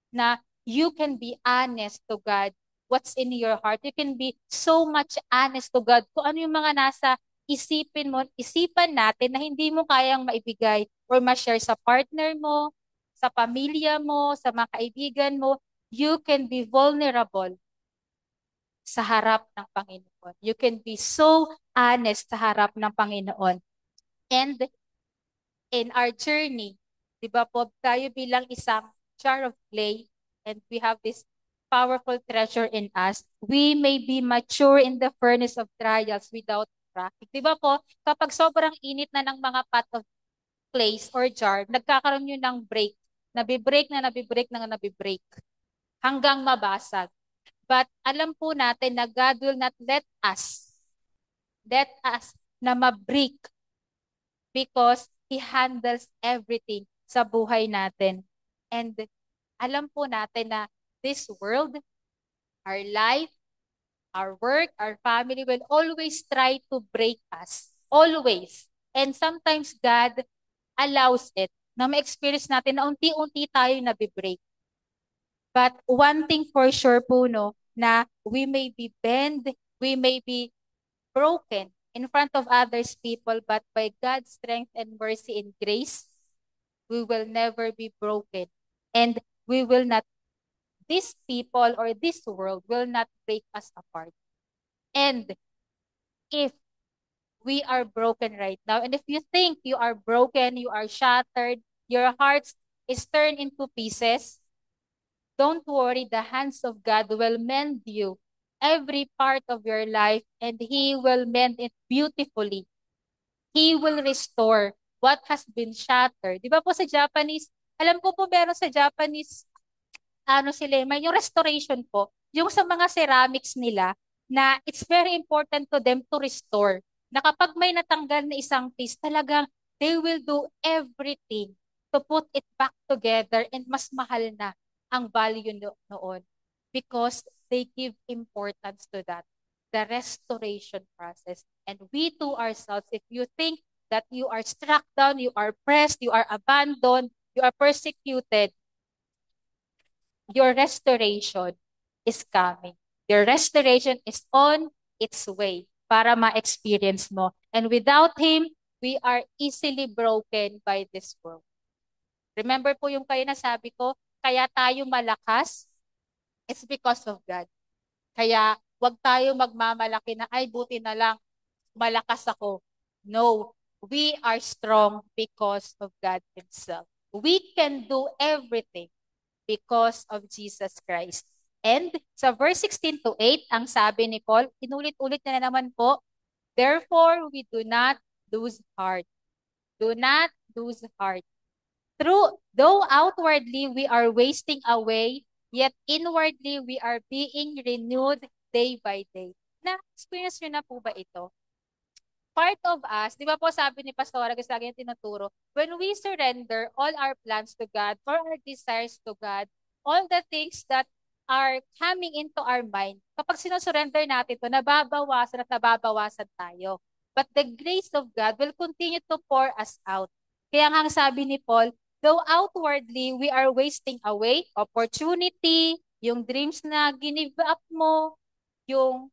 Na you can be honest to God. What's in your heart? You can be so much honest to God. Kung ano yung mga nasa isipan natin na hindi mo kayang maibigay or ma-share sa partner mo, sa pamilya mo, sa mga kaibigan mo, you can be vulnerable sa harap ng Panginoon. You can be so honest sa harap ng Panginoon. And in our journey, di ba po, tayo bilang isang jar of clay and we have this powerful treasure in us, we may be mature in the furnace of trials without traffic. Di ba po, kapag sobrang init na ng mga pot of clays or jar, nagkakaroon yun ng break. Nabibreak na nabibreak hanggang mabasag. But alam po natin na God will not let us na ma-break because He handles everything sa buhay natin. And alam po natin na this world, our life, our work, our family will always try to break us. Always. And sometimes God allows it na ma-experience natin na unti-unti tayo nabibreak. But one thing for sure po, no, na we may be bent, we may be broken in front of others people, but by God's strength and mercy and grace, we will never be broken. And we will not, these people or this world will not break us apart. And if we are broken right now, and if you think you are broken, you are shattered, your heart is turned into pieces, don't worry, the hands of God will mend you every part of your life and He will mend it beautifully. He will restore what has been shattered. Di ba po sa Japanese, alam ko po meron sa Japanese, ano sila, may yung restoration po, yung sa mga ceramics nila, na it's very important to them to restore. Na kapag may natanggal na isang piece, talagang they will do everything to put it back together and mas mahal na ang value noon because they give importance to that, the restoration process. And we to ourselves, if you think that you are struck down, you are pressed, you are abandoned, you are persecuted, your restoration is coming. Your restoration is on its way para ma-experience mo. And without Him, we are easily broken by this world. Remember po yung kayo na sabi ko, kaya tayo malakas, it's because of God. Kaya wag tayo magmamalaki na, ay buti na lang, malakas ako. No, we are strong because of God Himself. We can do everything because of Jesus Christ. And sa verse 16 to 8, ang sabi ni Paul, inulit-ulit na naman po, therefore we do not lose heart. Do not lose heart. Though outwardly we are wasting away, yet inwardly we are being renewed day by day. Na-experience nyo na po ba ito? Part of us, di ba po sabi ni Pastora, kasi lagi yung tinuturo, when we surrender all our plans to God, or our desires to God, all the things that are coming into our mind, kapag sinusurrender natin ito, nababawasan at nababawasan tayo. But the grace of God will continue to pour us out. Kaya nga ang sabi ni Paul, though outwardly we are wasting away opportunity, yung dreams na give up mo, yung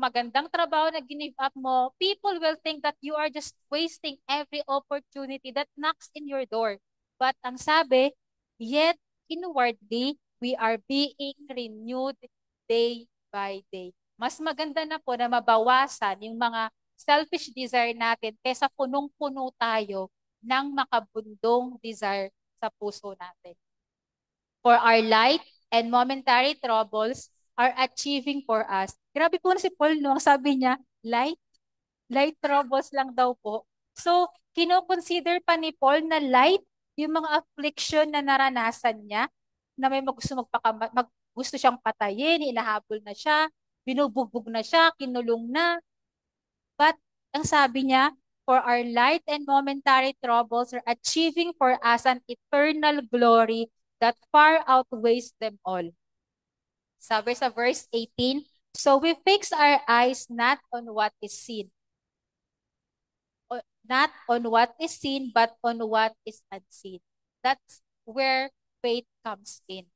magandang trabaho na give up mo, people will think that you are just wasting every opportunity that knocks in your door. But ang sabi, yet inwardly, we are being renewed day by day. Mas maganda na po na mabawasan yung mga selfish desire natin kaysa punong-puno tayo ng makabundong desire sa puso natin. For our light and momentary troubles are achieving for us. Grabe po na si Paul, no? Sabi niya, light troubles lang daw po. So, kino-consider pa ni Paul na light yung mga affliction na naranasan niya, na may gusto siyang patayin, inahabol na siya, binubugbog na siya, kinulong na. But, ang sabi niya, for our light and momentary troubles are achieving for us an eternal glory that far outweighs them all. Sabi sa verse 18, so we fix our eyes not on what is seen. Not on what is seen, but on what is unseen. That's where faith comes in.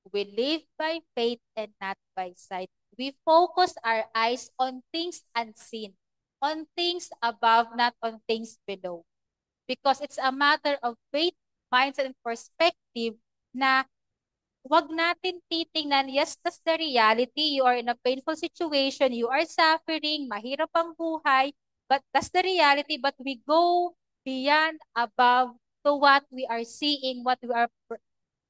We live by faith and not by sight. We focus our eyes on things unseen, on things above, not on things below. Because it's a matter of faith, mindset, and perspective na wag natin titingnan, yes, that's the reality. You are in a painful situation, you are suffering, mahirap ang buhay, but that's the reality. But we go beyond, above to what we are seeing, what we are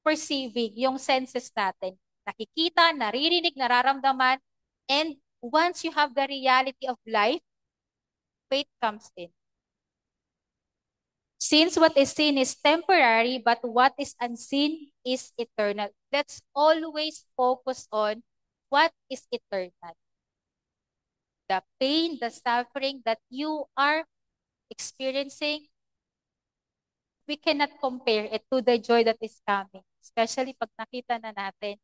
perceiving, yung senses natin. Nakikita, naririnig, nararamdaman, and once you have the reality of life, faith comes in. Since what is seen is temporary, but what is unseen is eternal. Let's always focus on what is eternal. The pain, the suffering that you are experiencing, we cannot compare it to the joy that is coming. Especially pag nakita na natin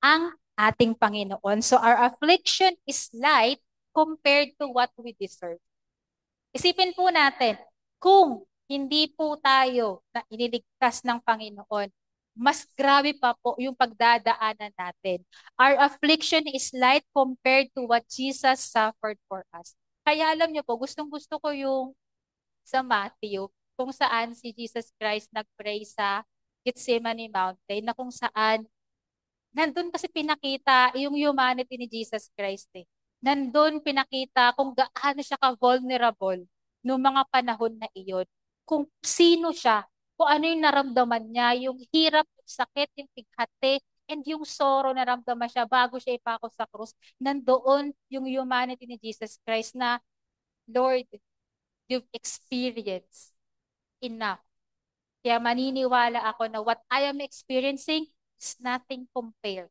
ang ating Panginoon. So our affliction is light compared to what we deserve. Isipin po natin, kung hindi po tayo na iniligtas ng Panginoon, mas grabe pa po yung pagdadaanan natin. Our affliction is light compared to what Jesus suffered for us. Kaya alam niyo po, gustong-gusto ko yung sa Matthew, kung saan si Jesus Christ nag-pray sa Gethsemane Mountain, na kung saan nandun kasi pinakita yung humanity ni Jesus Christ eh. Nandun pinakita kung gaano siya ka-vulnerable noong mga panahon na iyon. Kung sino siya, kung ano yung naramdaman niya, yung hirap, yung sakit, yung pighati, and yung sorrow na naramdaman siya bago siya ipako sa krus. Nandoon yung humanity ni Jesus Christ na, Lord, you've experienced enough. Kaya maniniwala ako na what I am experiencing is nothing compared.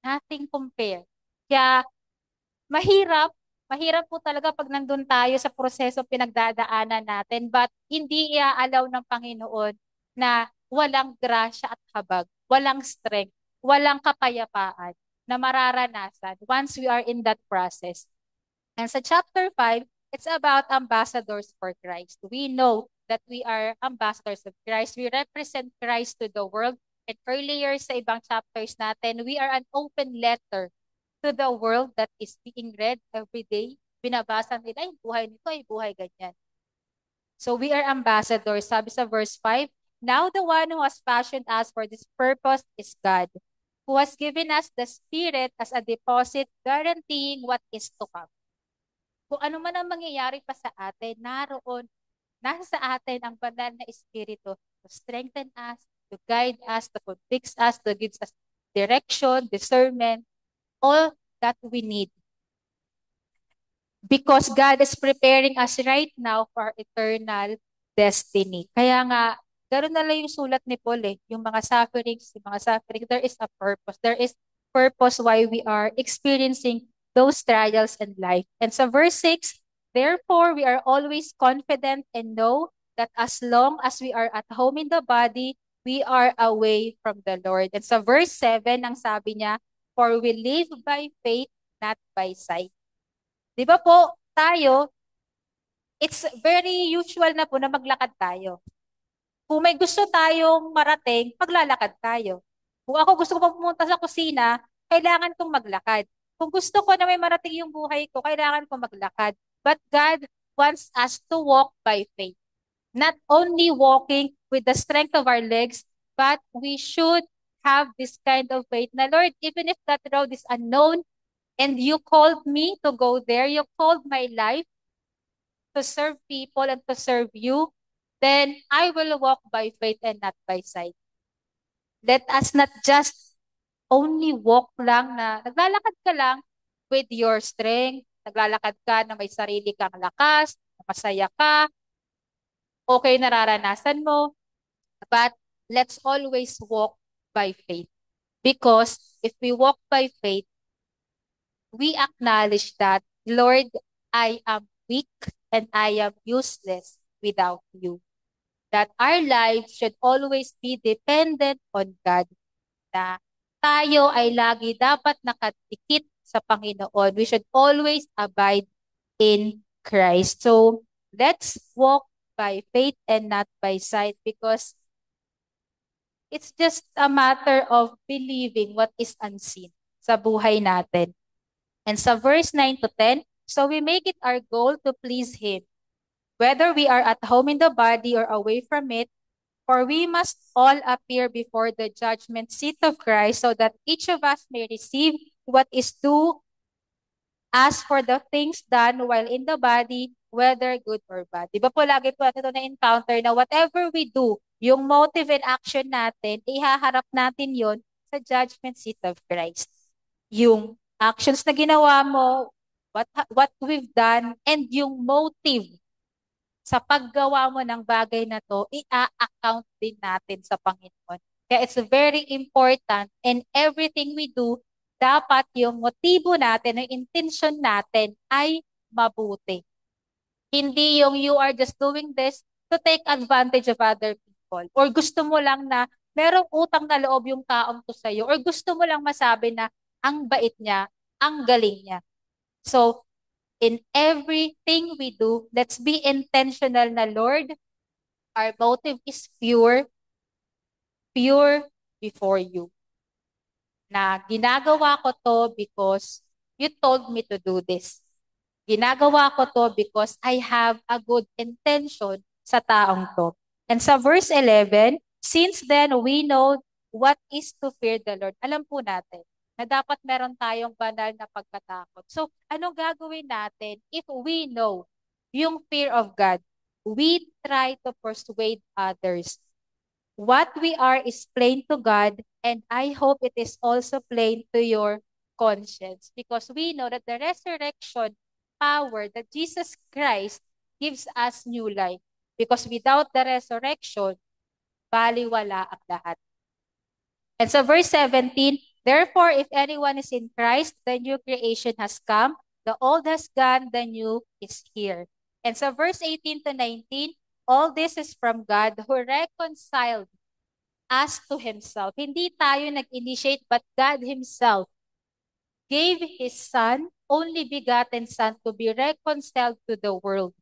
Nothing compare. Kaya mahirap, mahirap po talaga pag nandun tayo sa proseso pinagdadaanan natin, but hindi iaalaw ng Panginoon na walang grasya at habag, walang strength, walang kapayapaan na mararanasan once we are in that process. And sa chapter 5, it's about ambassadors for Christ. We know that we are ambassadors of Christ. We represent Christ to the world. And earlier sa ibang chapters natin, we are an open letter to the world that is being read every day. Binabasa nila, yung buhay nito ay buhay ganyan. So we are ambassadors. Sabi sa verse 5, now the one who has fashioned us for this purpose is God, who has given us the Spirit as a deposit guaranteeing what is to come. Kung ano man ang mangyayari pa sa atin, nasa sa atin ang banal na Espiritu to strengthen us, to guide us, to convict us, to give us direction, discernment, all that we need. Because God is preparing us right now for eternal destiny. Kaya nga, ganoon na lang yung sulat ni Paul eh. Yung mga sufferings, there is a purpose. There is purpose why we are experiencing those trials in life. And sa verse 6, therefore we are always confident and know that as long as we are at home in the body, we are away from the Lord. And sa verse 7, ang sabi niya, for we live by faith, not by sight. Di ba po, tayo, it's very usual na po na maglakad tayo. Kung may gusto tayong marating, maglalakad tayo. Kung ako gusto ko pumunta sa kusina, kailangan kong maglakad. Kung gusto ko na may marating yung buhay ko, kailangan kong maglakad. But God wants us to walk by faith. Not only walking with the strength of our legs, but we should have this kind of faith na, Lord, even if that road is unknown, and you called me to go there, you called my life to serve people and to serve you, then I will walk by faith and not by sight. Let us not just only walk lang na naglalakad ka lang with your strength, naglalakad ka na may sarili kang lakas, na masaya ka, okay nararanasan mo, but let's always walk by faith. Because if we walk by faith, we acknowledge that, Lord, I am weak and I am useless without you. That our lives should always be dependent on God. Na tayo ay lagi dapat nakatikit sa Panginoon. We should always abide in Christ. So, let's walk by faith and not by sight, because it's just a matter of believing what is unseen sa buhay natin. And sa verse 9 to 10, so we make it our goal to please Him, whether we are at home in the body or away from it, for we must all appear before the judgment seat of Christ, so that each of us may receive what is due as for the things done while in the body, whether good or bad. Di ba po lagi po natin ito na-encounter na whatever we do, yung motive and action natin, ihaharap natin yon sa judgment seat of Christ. Yung actions na ginawa mo, what we've done, and yung motive sa paggawa mo ng bagay na to, i-account din natin sa Panginoon. Kaya it's very important, and everything we do, dapat yung motibo natin, yung intention natin ay mabuti. Hindi yung you are just doing this to take advantage of other people. people. Or gusto mo lang na merong utang na loob yung taong to sa'yo. Or gusto mo lang masabi na ang bait niya, ang galing niya. So, in everything we do, let's be intentional na, Lord, our motive is pure, pure before you. Na ginagawa ko to because you told me to do this. Ginagawa ko to because I have a good intention sa taong to. And sa verse 11, since then we know what is to fear the Lord. Alam po natin na dapat meron tayong banal na pagkatakot. So, anong gagawin natin if we know yung fear of God? We try to persuade others. What we are is plain to God, and I hope it is also plain to your conscience because we know that the resurrection power that Jesus Christ gives us new life. Because without the resurrection, baliwala ang lahat. And so verse 17, therefore, if anyone is in Christ, the new creation has come, the old has gone, the new is here. And so verse 18 to 19, all this is from God who reconciled us to Himself. Hindi tayo nag-initiate, but God Himself gave His Son, only begotten Son, to be reconciled to the world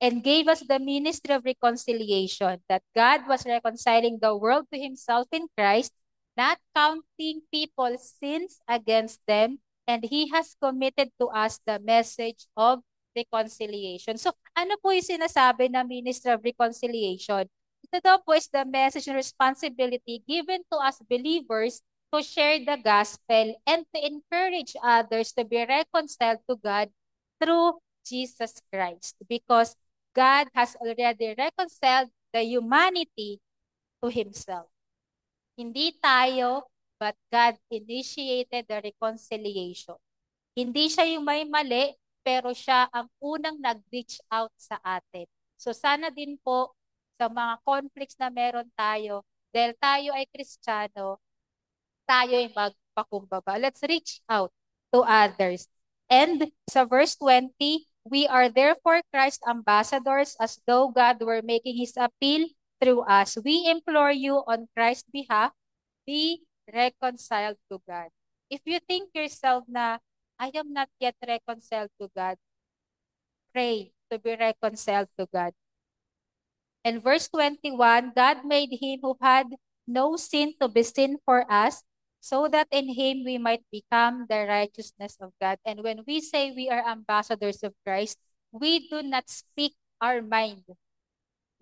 and gave us the ministry of reconciliation, that God was reconciling the world to Himself in Christ, not counting people's sins against them, and He has committed to us the message of reconciliation. So, ano po yung sinasabi na ministry of reconciliation? Ito daw po is the message and responsibility given to us believers to share the gospel and to encourage others to be reconciled to God through Jesus Christ. Because God has already reconciled the humanity to Himself. Hindi tayo, but God initiated the reconciliation. Hindi siya yung may mali, pero siya ang unang nag-reach out sa atin. So sana din po sa mga conflicts na meron tayo, dahil tayo ay Kristiyano, tayo ay magpakumbaba. Let's reach out to others. And sa verse 20, we are therefore Christ's ambassadors as though God were making His appeal through us. We implore you on Christ's behalf, be reconciled to God. If you think yourself na, I am not yet reconciled to God, pray to be reconciled to God. And verse 21, God made Him who had no sin to be sin for us, so that in Him we might become the righteousness of God. And when we say we are ambassadors of Christ, we do not speak our mind.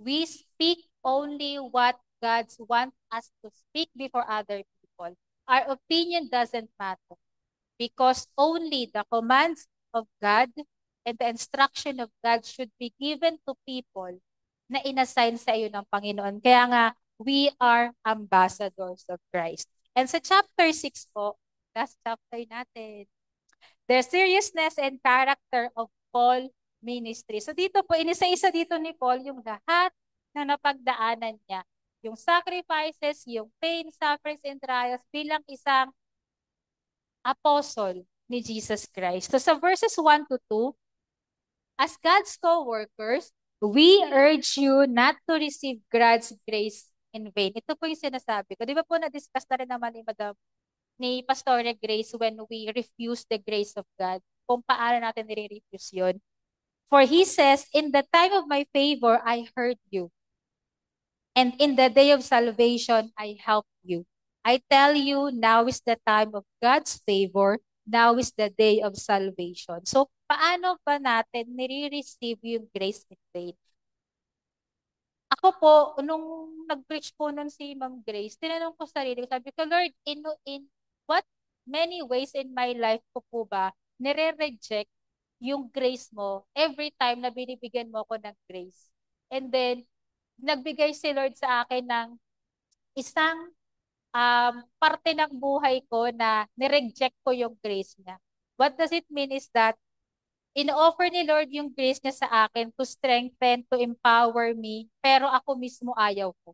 We speak only what God wants us to speak before other people. Our opinion doesn't matter because only the commands of God and the instruction of God should be given to people na inassign sa iyo ng Panginoon. Kaya nga, we are ambassadors of Christ. And sa chapter 6 po, last chapter natin, the seriousness and character of Paul ministry. So dito po, inisa-isa dito ni Paul yung lahat na napagdaanan niya. Yung sacrifices, yung pain, sufferings, and trials bilang isang apostle ni Jesus Christ. So sa verses 1 to 2, as God's co-workers, we urge you not to receive God's grace in vain. Ito po yung sinasabi ko. Di ba po na-discuss na rin naman ni Pastor Grace when we refuse the grace of God, kung paano natin nire-refuse yun. For He says, in the time of my favor, I heard you. And in the day of salvation, I help you. I tell you, now is the time of God's favor. Now is the day of salvation. So, paano ba natin nire-receive yung grace in faith? Ako po, nung nag-preach po nun si Ma'am Grace, tinanong ko sa sarili ko, sabi ko, Lord, in what many ways in my life ko po ba nire-reject yung grace mo every time na binibigyan mo ko ng grace? And then, nagbigay si Lord sa akin ng isang parte ng buhay ko na nireject ko yung grace niya. What does it mean is that in-offer ni Lord yung grace niya sa akin to strengthen, to empower me, pero ako mismo ayaw ko.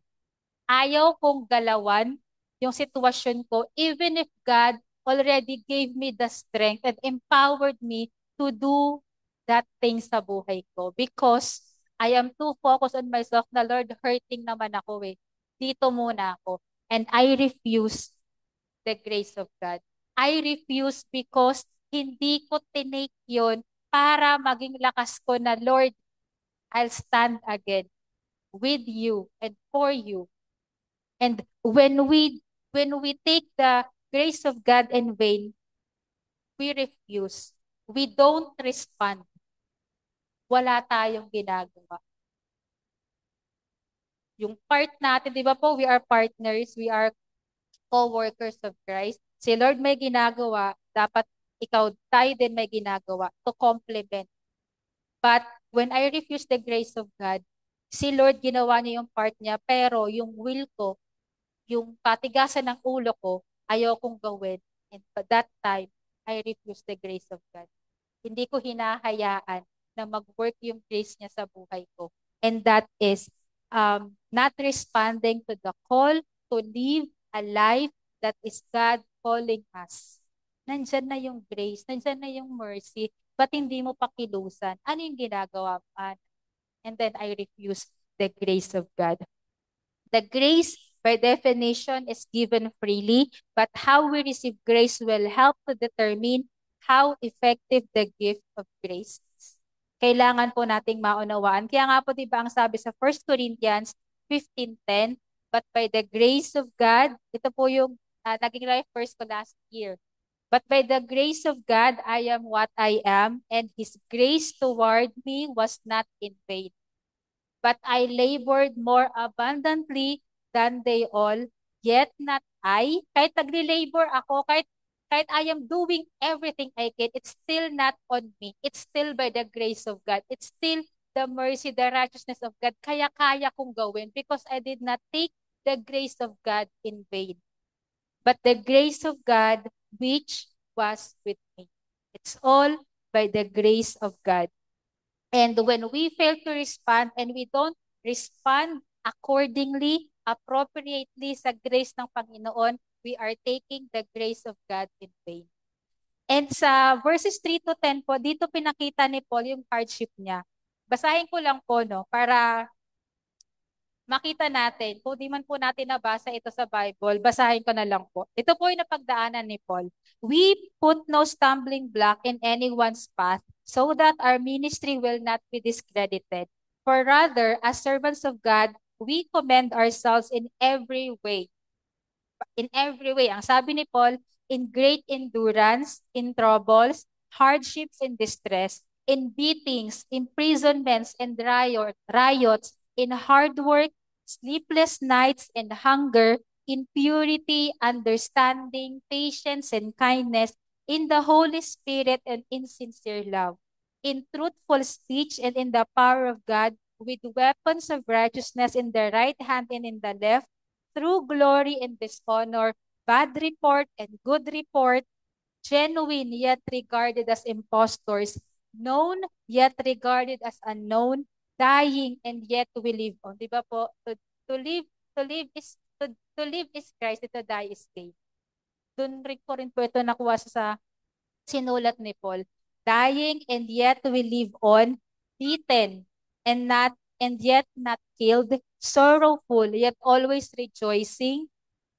Ayaw kong galawan yung sitwasyon ko, even if God already gave me the strength and empowered me to do that thing sa buhay ko. Because I am too focused on myself na Lord, hurting naman ako eh. Dito muna ako. And I refuse the grace of God. I refuse because hindi ko tinake yun para maging lakas ko na, Lord, I'll stand again with you and for you. And when we take the grace of God in vain, we refuse. We don't respond. Wala tayong ginagawa. Yung part natin, di ba po, we are partners, we are co-workers of Christ. Si Lord may ginagawa, dapat tayo din may ginagawa to complement. But when I refuse the grace of God, si Lord ginawa niya yung part niya, pero yung will ko, yung katigasan ng ulo ko, ayaw kong gawin. And at that time, I refuse the grace of God. Hindi ko hinahayaan na mag-work yung grace niya sa buhay ko. And that is not responding to the call to live a life that is God calling us. Nandyan na yung grace, nandyan na yung mercy, ba't hindi mo pakilusan? Ano yung ginagawa mo? And then I refuse the grace of God. The grace, by definition, is given freely, but how we receive grace will help to determine how effective the gift of grace is. Kailangan po nating maunawaan. Kaya nga po, di ba, ang sabi sa 1 Corinthians 15:10, but by the grace of God, ito po yung naging life verse ko last year. But by the grace of God, I am what I am, and His grace toward me was not in vain. But I labored more abundantly than they all, yet not I. Kahit nagre-labor ako, kahit I am doing everything I can, it's still not on me. It's still by the grace of God. It's still the mercy, the righteousness of God. Kaya kaya kong gawin because I did not take the grace of God in vain. But the grace of God which was with me. It's all by the grace of God. And when we fail to respond and we don't respond accordingly, appropriately sa grace ng Panginoon, we are taking the grace of God in vain. And sa verses 3 to 10 po, dito pinakita ni Paul yung hardship niya. Basahin ko lang po, no, para makita natin, kung di man po natin nabasa ito sa Bible, basahin ko na lang po. Ito po yung napagdaanan ni Paul. We put no stumbling block in anyone's path so that our ministry will not be discredited. For rather, as servants of God, we commend ourselves in every way. In every way. Ang sabi ni Paul, in great endurance, in troubles, hardships and distress, in beatings, imprisonments and riots, in hard work, sleepless nights and hunger, in purity, understanding, patience and kindness, in the Holy Spirit and in sincere love, in truthful speech and in the power of God, with weapons of righteousness in the right hand and in the left, through glory and dishonor, bad report and good report, genuine yet regarded as impostors, known yet regarded as unknown, dying and yet we live on. Di ba po? To live, to live is Christ, to die is gain. Doon rin po ito nakuha sa sinulat ni Paul. Dying and yet we live on, beaten and yet not killed, sorrowful yet always rejoicing,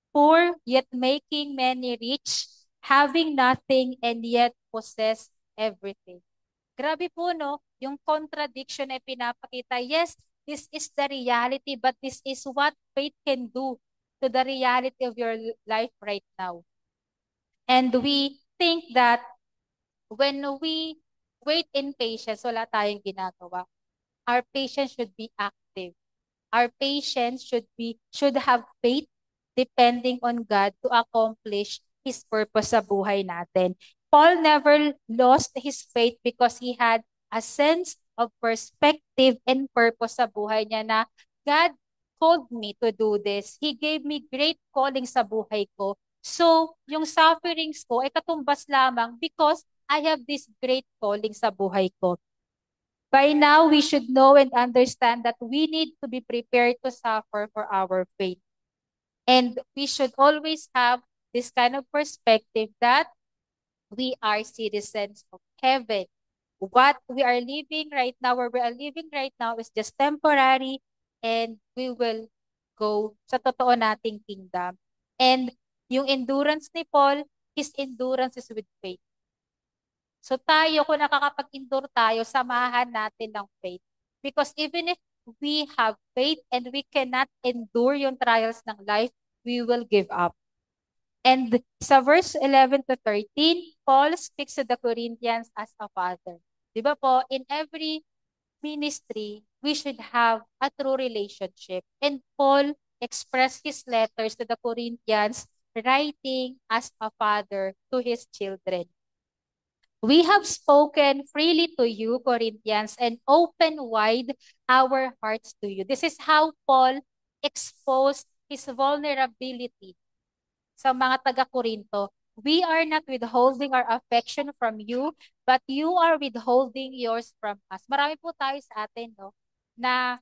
poor yet making many rich, having nothing and yet possess everything. Grabe po, no? Yung contradiction na pinapakita. Yes, this is the reality, but this is what faith can do to the reality of your life right now. And we think that when we wait in patience, wala tayong ginagawa. Our patience should be active. Our patience should have faith depending on God to accomplish His purpose sa buhay natin. Paul never lost his faith because he had a sense of perspective and purpose sa buhay niya na God called me to do this. He gave me great calling sa buhay ko. So, yung sufferings ko ay katumbas lamang because I have this great calling sa buhay ko. By now, we should know and understand that we need to be prepared to suffer for our faith. And we should always have this kind of perspective that we are citizens of heaven. what we are living right now, where we are living right now is just temporary, and we will go sa totoo nating kingdom. And yung endurance ni Paul, his endurance is with faith. So tayo, kung nakakapag-endure tayo, samahan natin ng faith. Because even if we have faith and we cannot endure yung trials ng life, we will give up. And sa verse 11 to 13, Paul speaks to the Corinthians as a father. Di ba po, in every ministry, we should have a true relationship. And Paul expressed his letters to the Corinthians, writing as a father to his children. We have spoken freely to you, Corinthians, and open wide our hearts to you. This is how Paul exposed his vulnerability sa mga taga-Korinto. We are not withholding our affection from you, but you are withholding yours from us. Marami po tayo sa atin, no, na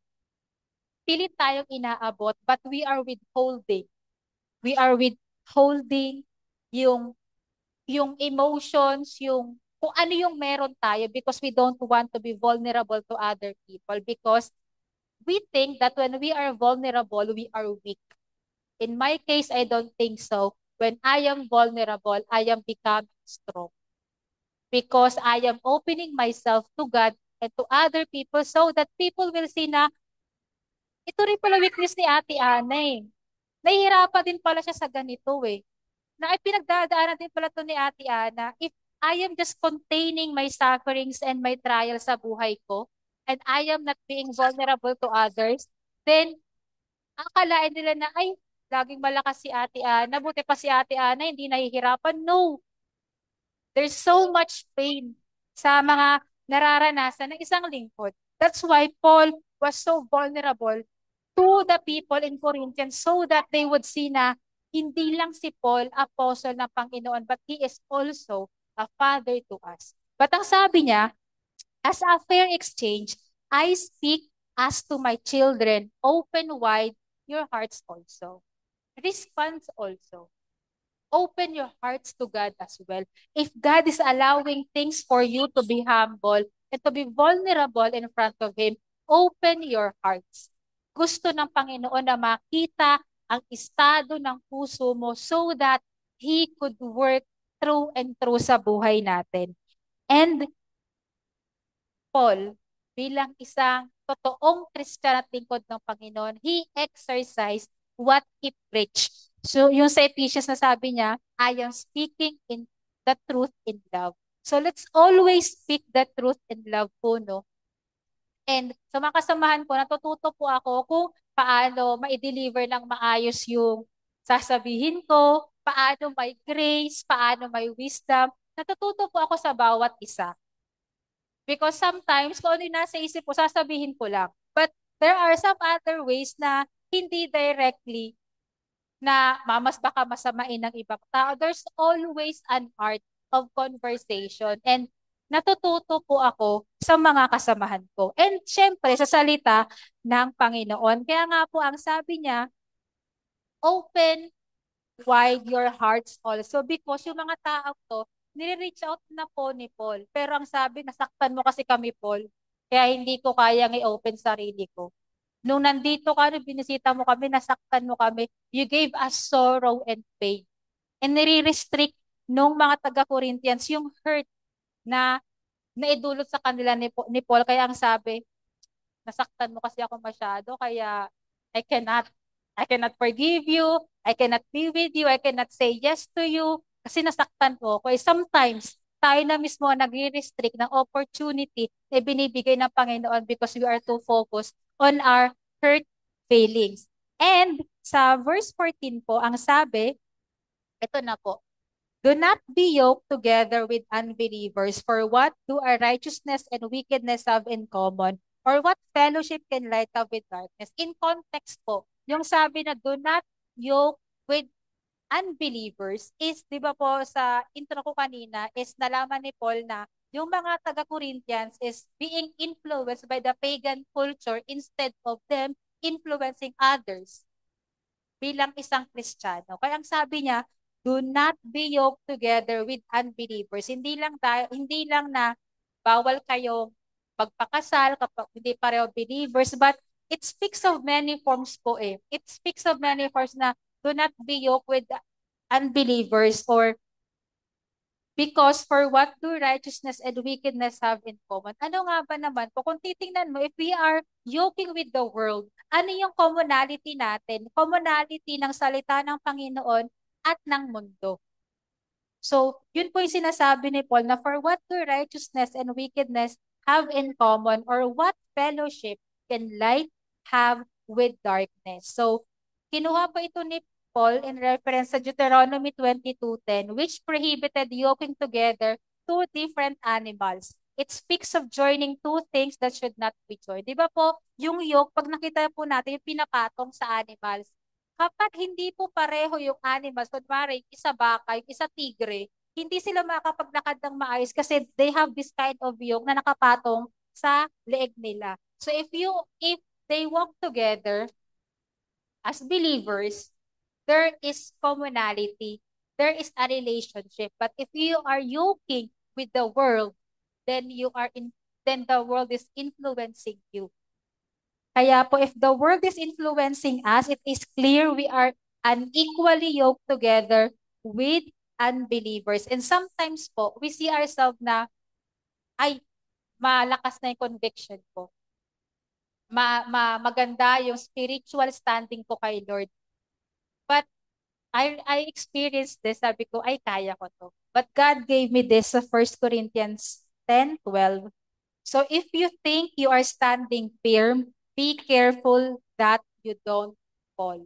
pilit tayong inaabot, but we are withholding. We are withholding yung emotions, yung kung ano yung meron tayo because we don't want to be vulnerable to other people because we think that when we are vulnerable, we are weak. In my case, I don't think so. When I am vulnerable, I am becoming strong because I am opening myself to God and to other people so that people will see na ito rin pala weakness ni Ate Ana eh. Nahihirapan din pala siya sa ganito eh. Na ay pinagdadaanan din pala to ni Ate Ana. If I am just containing my sufferings and my trials sa buhay ko, and I am not being vulnerable to others, then akalain nila na, ay, laging malakas si Ate Ana, buti pa si Ate Ana, hindi nahihirapan. No, there's so much pain sa mga nararanasan ng isang lingkod. That's why Paul was so vulnerable to the people in Corinthians so that they would see na hindi lang si Paul, apostle ng Panginoon, but he is also a father to us. But ang sabi niya, as a fair exchange, I speak as to my children, open wide your hearts also. Response also. Open your hearts to God as well. If God is allowing things for you to be humble and to be vulnerable in front of Him, open your hearts. Gusto ng Panginoon na makita ang estado ng puso mo so that He could work through and through sa buhay natin. And Paul, bilang isang totoong Christian at lingkod ng Panginoon, he exercised what he preached. So yung sa Ephesians na sabi niya, I am speaking in the truth in love. So let's always speak the truth in love po, no? And sa mga kasamahan ko, natututo po ako kung paano ma-deliver ng maayos yung sasabihin ko, paano may grace, paano may wisdom. Natututo po ako sa bawat isa. Because sometimes, kung ano yung nasa isip ko, sasabihin ko lang. But there are some other ways na hindi directly na mamas baka masamain ng ibang tao. There's always an art of conversation. And natututo po ako sa mga kasamahan ko. And syempre, sa salita ng Panginoon. Kaya nga po, ang sabi niya, open wide your hearts also. Because yung mga tao to, nire-reach out na po ni Paul. Pero ang sabi, nasaktan mo kasi kami, Paul. Kaya hindi ko kayang i-open sarili ko. Nung nandito ka, nung binisita mo kami, nasaktan mo kami, you gave us sorrow and pain. And nire-restrict nung mga taga-Corinthians yung hurt na naidulot sa kanila ni Paul. Kaya ang sabi, nasaktan mo kasi ako masyado, kaya I cannot, I cannot forgive you, I cannot be with you, I cannot say yes to you, kasi nasaktan mo ako. Sometimes, tayo na mismo ang nagre-restrict ng opportunity na binibigay ng Panginoon because we are too focused on our hurt feelings. And sa verse 14 po, ang sabi, ito na po, do not be yoked together with unbelievers, for what do our righteousness and wickedness have in common? Or what fellowship can light have with darkness? In context po, yung sabi na do not yoke with unbelievers is, di ba po sa intro ko kanina, is nalaman ni Paul na yung mga taga-Corinthians is being influenced by the pagan culture instead of them influencing others bilang isang Kristiyano. Kaya ang sabi niya, do not be yoked together with unbelievers. Hindi lang na bawal kayong magpakasal kapag hindi pareho believers, but it speaks of many forms po eh. It speaks of many forms na do not be yoked with unbelievers, or because for what do righteousness and wickedness have in common? Ano nga ba naman po? Kung titingnan mo, if we are yoking with the world, ano yung commonality natin? Commonality ng salita ng Panginoon at ng mundo. So, yun po yung sinasabi ni Paul na for what do righteousness and wickedness have in common, or what fellowship can light have with darkness? So, kinuha po ito ni Paul in reference sa Deuteronomy 22:10, which prohibited yoking together two different animals. It speaks of joining two things that should not be joined. Di ba po, yung yoke, pag nakita po natin, yung pinapatong sa animals, kapag hindi po pareho yung animals, kunwari, isa baka, yung isa tigre, hindi sila makapaglakad ng maayos kasi they have this kind of yoke na nakapatong sa leeg nila. So if they walk together as believers, there is commonality, there is a relationship. But if you are yoking with the world, then the world is influencing you. Kaya po, if the world is influencing us, it is clear we are unequally yoked together with unbelievers. And sometimes po, we see ourselves na, ay, malakas na yung conviction ko. Maganda yung spiritual standing ko kay Lord. But I experienced this, sabi ko, ay, kaya ko to. But God gave me this sa 1 Corinthians 10:12. So if you think you are standing firm, be careful that you don't fall.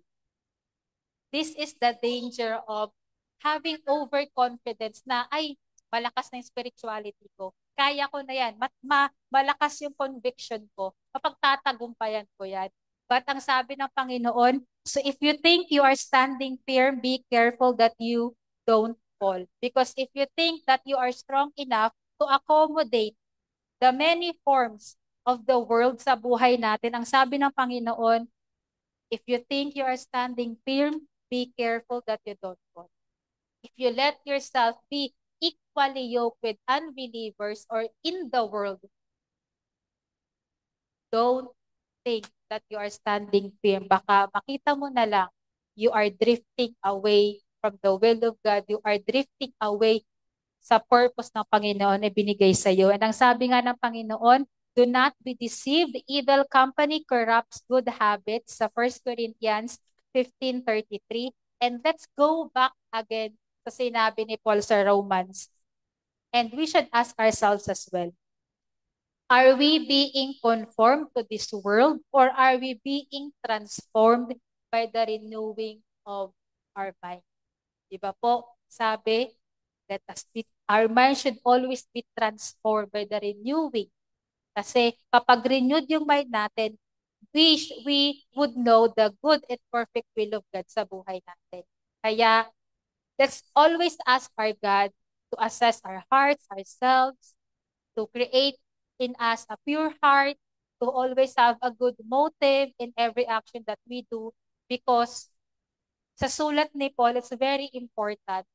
This is the danger of having overconfidence na, ay, malakas na yung spirituality ko. Kaya ko na yan. Malakas yung conviction ko. Mapagtatagumpayan ko yan. But ang sabi ng Panginoon, so if you think you are standing firm, be careful that you don't fall. Because if you think that you are strong enough to accommodate the many forms of the world sa buhay natin, ang sabi ng Panginoon, if you think you are standing firm, be careful that you don't fall. If you let yourself be equally yoked with unbelievers or in the world, don't think that you are standing firm. Baka makita mo na lang, you are drifting away from the will of God. You are drifting away sa purpose ng Panginoon na binigay sa iyo. And ang sabi nga ng Panginoon, do not be deceived. Evil company corrupts good habits sa 1 Corinthians 15:33. And let's go back again sa sinabi ni Paul sa Romans. And we should ask ourselves as well, are we being conformed to this world, or are we being transformed by the renewing of our mind? Diba po? Sabi, our mind should always be transformed by the renewing. Kasi kapag renewed yung mind natin, we would know the good and perfect will of God sa buhay natin. Kaya, let's always ask our God to assess our hearts, ourselves, to create in us a pure heart, to always have a good motive in every action that we do, because sa sulat ni Paul, it's very important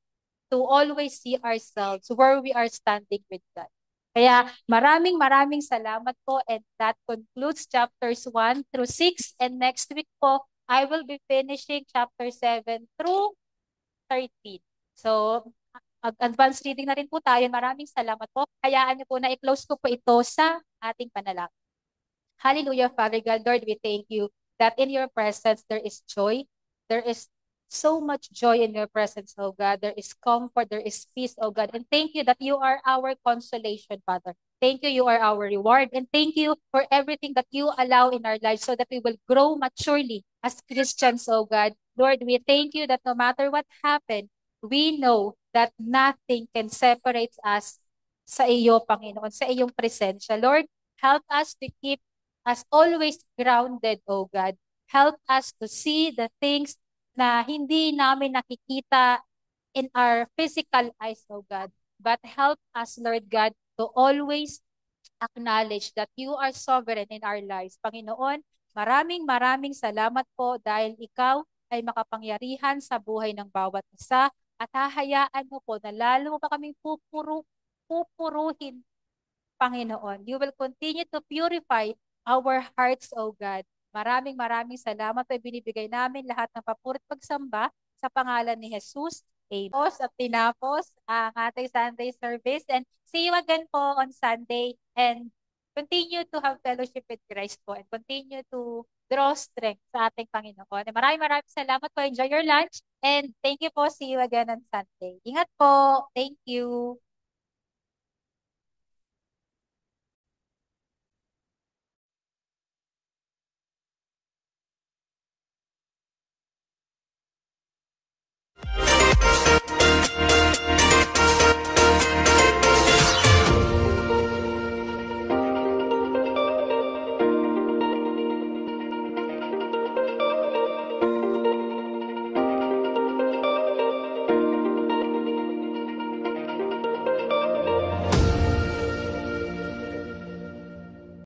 to always see ourselves where we are standing with God. Kaya maraming salamat po, and that concludes chapters 1 through 6, and next week po, I will be finishing chapter 7 through 13. So, advanced reading na rin po tayo. Maraming salamat po. Hayaan niyo po na i-close ko po ito sa ating panalangin. Hallelujah, Father God. Lord, we thank you that in your presence there is joy. There is so much joy in your presence, oh God. There is comfort, there is peace, oh God. And thank you that you are our consolation, Father. Thank you, you are our reward. And thank you for everything that you allow in our lives so that we will grow maturely as Christians, oh God. Lord, we thank you that no matter what happened, we know that nothing can separate us sa iyo, Panginoon, sa iyong presensya. Lord, help us to keep us always grounded, oh God. Help us to see the things na hindi namin nakikita in our physical eyes, oh God. But help us, Lord God, to always acknowledge that you are sovereign in our lives. Panginoon, maraming salamat po dahil ikaw ay makapangyarihan sa buhay ng bawat isa, at hahayaan mo po na lalo mo pa kaming pupuruhin Panginoon. You will continue to purify our hearts, O God. Maraming maraming salamat po binibigay namin lahat ng papuri at pagsamba sa pangalan ni Jesus. Amen. At tinapos ang ating Sunday service and see you again po on Sunday and continue to have fellowship with Christ po and continue to draw strength sa ating Panginoon. And maraming maraming salamat po. Enjoy your lunch and thank you po. See you again on Sunday. Ingat po. Thank you.